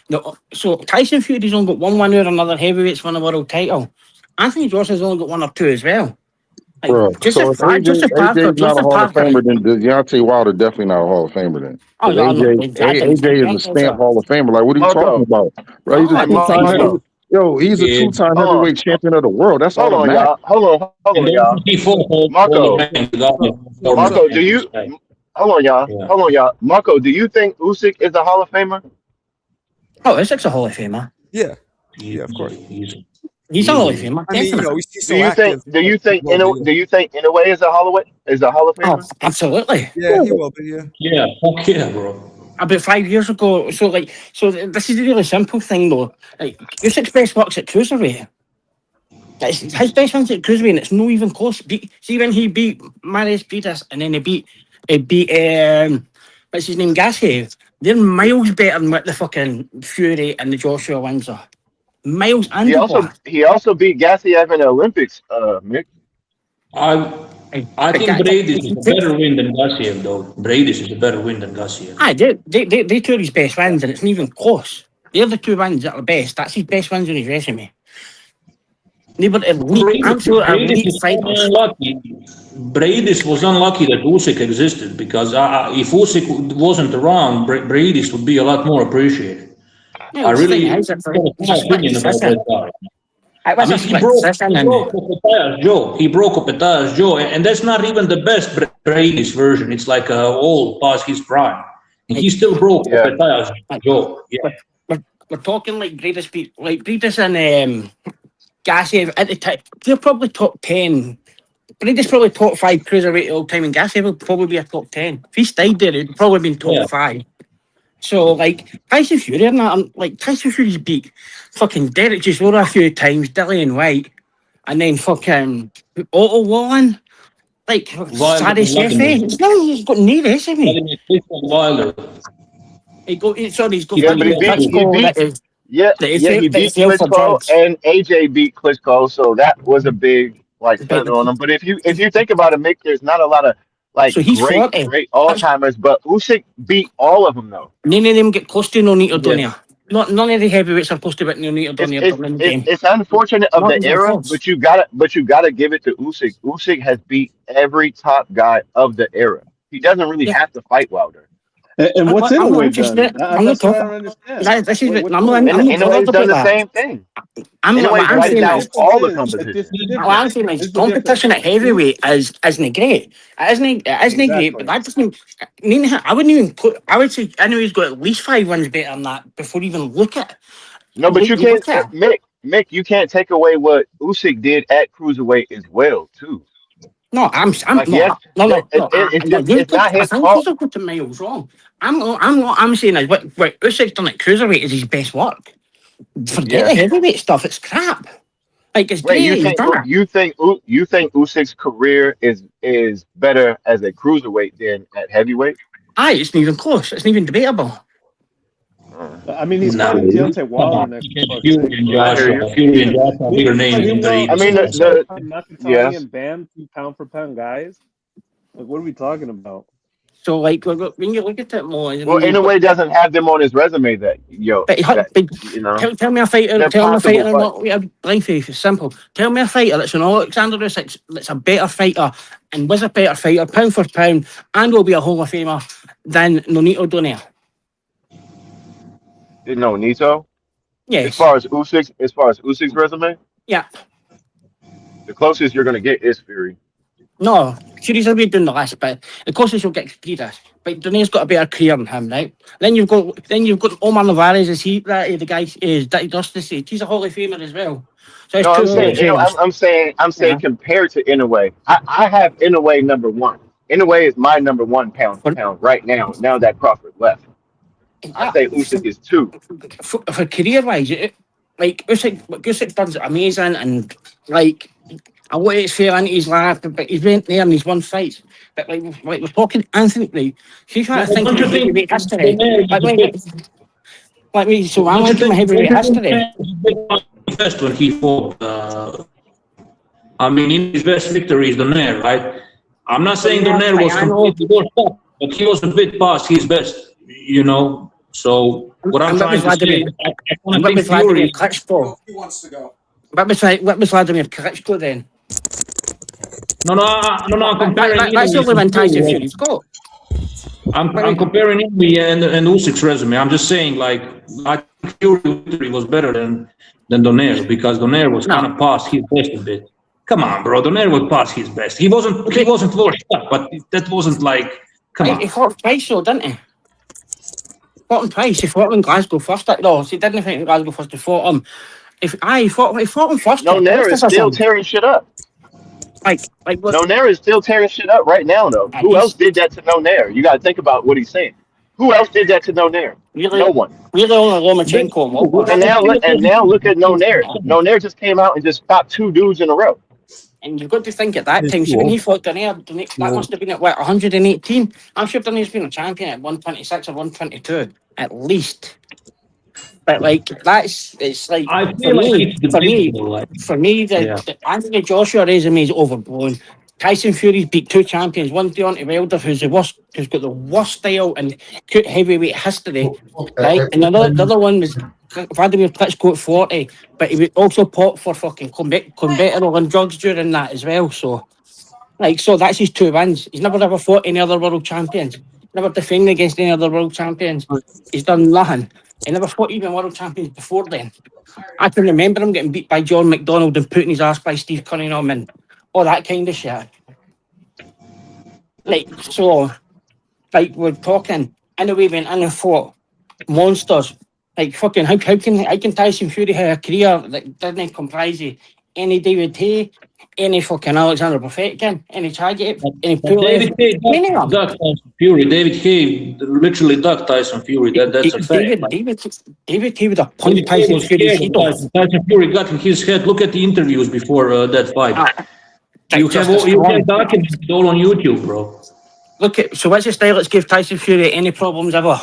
No, so Tyson Fury's only got one win or another heavyweights won a world title. Anthony Joshua's only got 1 or 2 as well. Like, Bro, just so a if fact, just a AJ's not a Parker. Hall of Famer, then Deontay Wilder definitely not a Hall of Famer then. Oh, 'Cause no, no, AJ is a stamp Hall of Famer. Like, what are you Marco. talking about? Bro, he's a No, I don't think two-time so. Yo, he's a Yeah. two-time Hold on. heavyweight champion of the world. That's Hold all on, that matters. y'all. Hold on, y'all. He fought all Marco. the time without the former Marco, do you? champions, Hold on, y'all. Yeah. Hold on, y'all. Marco, do you think Usyk is a Hall of Famer? Oh, Usyk's a Hall of Famer. Yeah, Yeah, of course. He's a Hall of Famer. I mean, you know, Definitely. he's Do so you active. think? Do you think? Well, Do you think Inoue is a Hall of Oh, Famer? absolutely. yeah, he will be. Yeah. Yeah, fuck yeah, bro. About 5 years ago, so this is a really simple thing though. Like, Usyk's best work's at cruiserweight. His best one's at cruiserweight, and it's not even close. See when he beat Marius Briedis, and then he beat what's his name, Gassiev. They're miles better than what the fucking Fury and the Joshua wins are. Miles and He also beat Gassiev in the Olympics, Mick. I think Brady's is a better win than Gassiev, though. Brady's is a better win than Gassiev. Aye, they two are his best wins, and it's not even close. They're the 2 wins that are best. That's his best wins on his resume. They were absolute elite fighters. Brady's was unlucky that Usyk existed, because if Usyk wasn't around, Brady's would be a lot more appreciated. Yeah, I really it's have my opinion about that guy. I mean, he broke Opetaya's jaw, and that's not even the best Brady's version. It's like old past his prime. And he still broke Opetaya's jaw. Yeah. We're talking like Briedis and Gassiev at the time. They're probably top 10. Brady's probably top 5 cruiserweight all time, and Gassiev will probably be a top 10. If he stayed there, he'd probably been top 5. So, like, Tyson Fury, Tyson Fury's beat fucking Derek Chisora a few times, Dillian White, and then fucking Otto Wallen, like, Sadi Sefe. He's got no resume. Wilder. He's got Yeah, but he beat Klitschko, and AJ beat Klitschko, so that was a big hurt on him. But if you think about it, Mick, there's not a lot of great all-timers, but Usyk beat all of them though. None of them get close to Nonito Donaire. None of the heavyweights are close to what Nonito Donaire. It's unfortunate of the era, but you gotta give it to Usyk. Usyk has beat every top guy of the era. He doesn't really have to fight Wilder. And what's Inoue done? I'm not talking. Inoue's done the same thing. I'm saying is all the competition. I'm saying is competition at heavyweight isn't great. It isn't great, but that doesn't mean I wouldn't even put. I would say Inoue's got at least 5 wins better than that before even look at. No, but you can't, Mick. You can't take away what Usyk did at cruiserweight as well, too. No, I'm It's not his fault. You're putting miles wrong. I'm saying is what Usyk's done at cruiserweight is his best work. Forget the heavyweight stuff. It's crap. Like it's great. You think Usyk's career is better as a cruiserweight than at heavyweight? Aye, it's not even close. It's not even debatable. I mean, he's fighting Deontay Wilder next. Fury and Joshua, bigger names. I mean, Nakatani and Bam, 2 pound for pound guys. Like, what are we talking about? So, like, when you look at it more, Inoue doesn't have them on his resume. Tell me a fighter. Tell me a fighter. Life is simple. Tell me a fighter that's an Alexander Usyk that's a better fighter and was a better fighter, pound for pound, and will be a Hall of Famer than Nonito Donaire. Nonito? Yes. As far as Usyk's resume? Yeah. The closest you're gonna get is Fury. No, Fury's already doing the last bit. The closest you'll get Briedis. But Donaire's got a better career than him, right? Then you've got Omar Navarez. The guy is Dirty Dusty. He's a Hall of Famer as well. So I'm saying compared to Inoue, I have Inoue number 1. Inoue is my number 1 pound for pound right now. Now that Crawford left, I say Usyk is 2. For career-wise, Usyk does it amazing, and like I want to say into his life, but he's went there and he's won fights. But like we're talking Anthony, like she's trying to think of heavyweight history. So I'm looking at heavyweight history. Best when he fought. I mean, his best victory is Donaire, right? I'm not saying Donaire was completely worse off, but he was a bit past his best, you know. So what I'm And what trying was to say, Vladimir? I And want what to was think Vladimir Fury. Klitschko? He wants to go. What was Vladimir Klitschko then? No, I'm comparing him That's the only one with Tyson Fury. Fury's got. I'm comparing him and Usyk's resume. I'm just saying, like, I think Fury was better than Donaire because Donaire was kind of past his best a bit. Come on, bro, Donaire was past his best. He wasn't washed up, but that wasn't like, come on. He fought twice, though, didn't he? Fought him twice. He fought him in Glasgow first. No, he didn't fight in Glasgow first. He fought him. He fought him first. Donaire is still tearing shit up. Like what? Nonair is still tearing shit up right now, though. Who else did that to Nonair? You got to think about what he's saying. Who else did that to Nonair? Really, no one. Really only Lomachenko. And now look at Nonair. Nonair just came out and just stopped 2 dudes in a row. And you've got to think at that time, so when he fought Donaire, that must have been at what, 118? I'm sure Donair's been a champion at 126 or 122 at least. But like it's like I feel like it's debatable. For me, the Anthony Joshua resume is overblown. Tyson Fury's beat 2 champions, one Deontay Wilder, who's got the worst style in heavyweight history, right? And the other one was Vladimir Klitschko at 40, but he also fought for fucking Convertible and drugs during that as well. So that's his 2 wins. He's never ever fought any other world champions. Never defended against any other world champions. He's done nothing. He never fought even world champions before then. I can remember him getting beat by John McDonald and putting his ass by Steve Cunningham and all that kind of shit. We're talking in a way when I fought monsters. Like fucking how can Tyson Fury have a career that doesn't comprise of any David Haye, any fucking Alexander Povetkin, any Target, any David Haye ducked Tyson Fury. David Haye literally ducked Tyson Fury. That's a fact. David Haye would have punched Tyson Fury's head off. Tyson Fury got in his head. Look at the interviews before that fight. You can document it all on YouTube, bro. So what's the style that's give Tyson Fury any problems ever?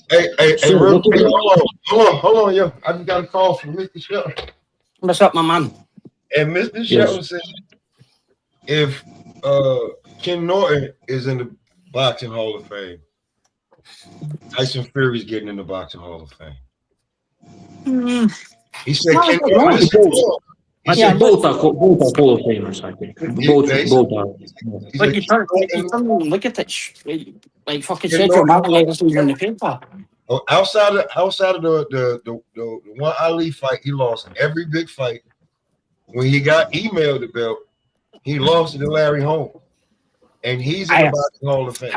Hey, hold on, yo. I just got a call from Mr. Shelton. What's up, my man? And Mr. Shelton said if Ken Norton is in the Boxing Hall of Fame, Tyson Fury's getting in the Boxing Hall of Fame. He said Ken Norton. I think both are Hall of Famers. I think both are. Look at that. Like fucking Sergio Martinez in the paper. Outside of the one Ali fight, he lost every big fight. When he got emailed the belt, he lost it to Larry Holmes, and he's in the Boxing Hall of Fame.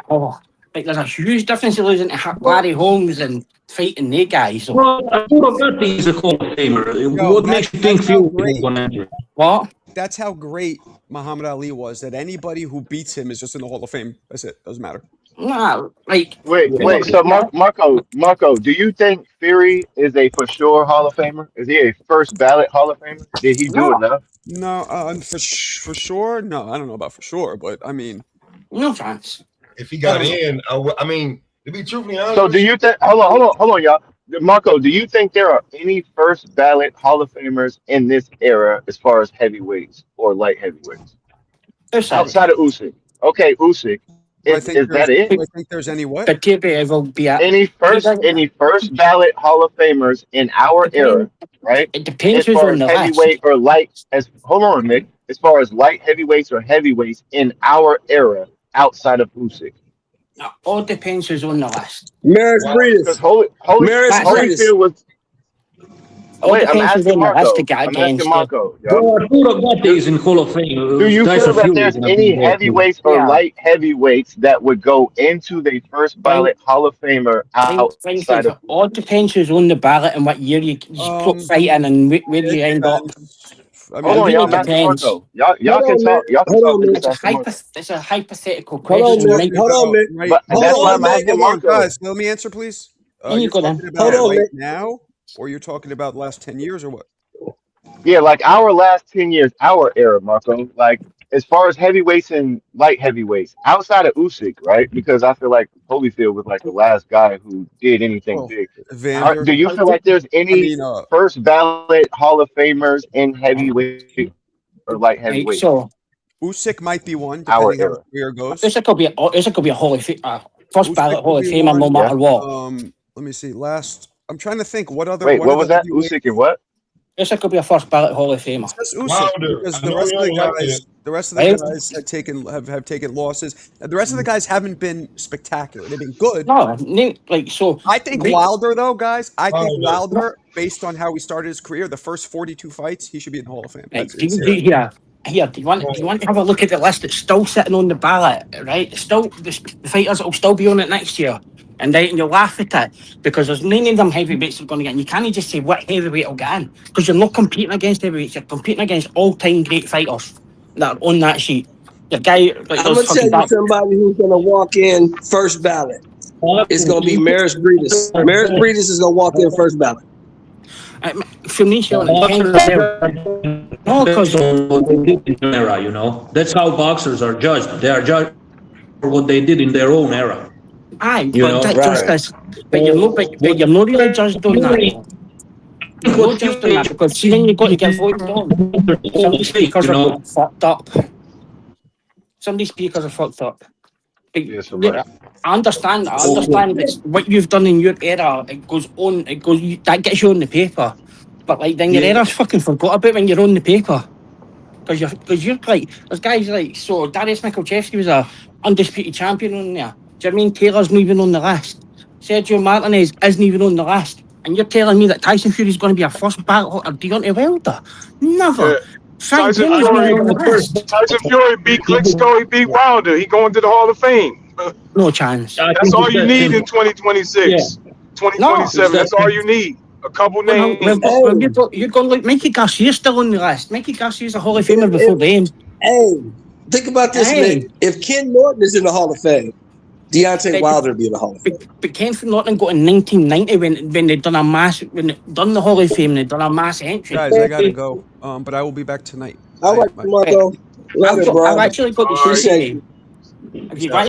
Like there's a huge difference in losing to Larry Holmes and fighting the guys. So. Well, Arturo Gatti is a Hall of Famer. What makes you think Fury is going to enter? What? That's how great Muhammad Ali was. That anybody who beats him is just in the Hall of Fame. That's it. Doesn't matter. Nah, like wait. So Marco, do you think Fury is a for sure Hall of Famer? Is he a first ballot Hall of Famer? Did he do enough? No, for sure. No, I don't know about for sure, but I mean, no chance. If he got in, I mean, to be truthfully honest. So do you think? Hold on, y'all. Marco, do you think there are any first ballot Hall of Famers in this era as far as heavyweights or light heavyweights outside of Usyk? Okay, Usyk. Is that it? I think there's any what? Any first ballot Hall of Famers in our era, right? It depends as far as heavyweight or light. Hold on, Nick. As far as light heavyweights or heavyweights in our era outside of Usyk. All depends who's on the list. Maris Breedis. Holyfield was. Wait, I'm asking Marco. Arturo Gatti is in Hall of Fame. Do you feel that there's any heavyweights or light heavyweights that would go into the first ballot Hall of Famer outside of? All depends who's on the ballot and what year you put fighting and where you end up. Hold on, y'all. Marco. Y'all can talk. Y'all can talk. It's a hypothetical question. Hold on, man. But that's why I'm asking Marco. Guys, let me answer, please. You go then. Hold on, right now. Or you're talking about the last 10 years or what? Yeah, like our last 10 years, our era, Marco. Like as far as heavyweights and light heavyweights, outside of Usyk, right? Because I feel like Holyfield was like the last guy who did anything big. Do you feel like there's any first ballot Hall of Famers in heavyweight or light heavyweight? So Usyk might be one, Our depending how era. his career goes. Usyk could be a Hall of Fame, first Usyk ballot could Hall of be Famer no one. matter what. Let me see. I'm trying to think what other. Wait, what other was that? heavyweights- Usyk and what? Usyk could be a first ballot Hall of Famer. It's just Usyk Wilder. because I the know rest of you the don't like guys, it. the rest of the Right? guys have taken losses. The rest of the guys haven't been spectacular. They've been good. No, like so. I think we- Wilder, though, guys. I think Wilder. Wilder, based on how he started his career, the first 42 fights, he should be in the Hall of Fame. Right, That's do it's, you want to have a look at the list that's still sitting on the ballot, right? Still, the fighters that will still be on it next year, and you laugh at it because there's none of them heavyweights that are going to get in. You can't just say what heavyweight will get in because you're not competing against heavyweights. You're competing against all-time great fighters that are on that sheet. Your guy, like, I'm gonna tell you somebody who's gonna walk in first ballot. It's gonna be Maris Breedis. Maris Breedis is gonna walk in first ballot. For me, Sean, No, because what they did in their era, you know. That's how boxers are judged. They are judged for what they did in their own era. Aye, You but know, that's right. just but you're not really judged on that. You're not judged on that because see, then you've got to get voted on. Some of these speakers You know. are fucked up. Some of these speakers are fucked up. But, Yes, look, right. I understand it's what you've done in your era. It goes on. That gets you on the paper. But like then your era's fucking forgot about when you're on the paper. Because you're like there's guys like so Darius Mikulchevsky was a undisputed champion on there. Jermaine Taylor's not even on the list. Sergio Martinez isn't even on the list. And you're telling me that Tyson Fury's going to be a first ballot or Deontay Wilder? Never. Yeah. Frank Tyson Jimmy's not Fury, on the list. Tyson Fury beat Klitschko, he beat Wilder. He going to the Hall of Fame. No chance. That's all you need in 2026. 2027, that's all you need. A couple names. You're going like Mikey Garcia's still on the list. Mikey Garcia's a Hall of Famer before them. Hey, think about this, Hey. Nick. If Ken Norton is in the Hall of Fame, Deontay Wilder would be in the Hall of Fame. But Ken Norton got in 1990 when they done the Hall of Fame, they done a mass entry. guys, I gotta go. But I will be back tonight. All right, Marco. Love it, bro. I've actually got to Appreciate say, you. if you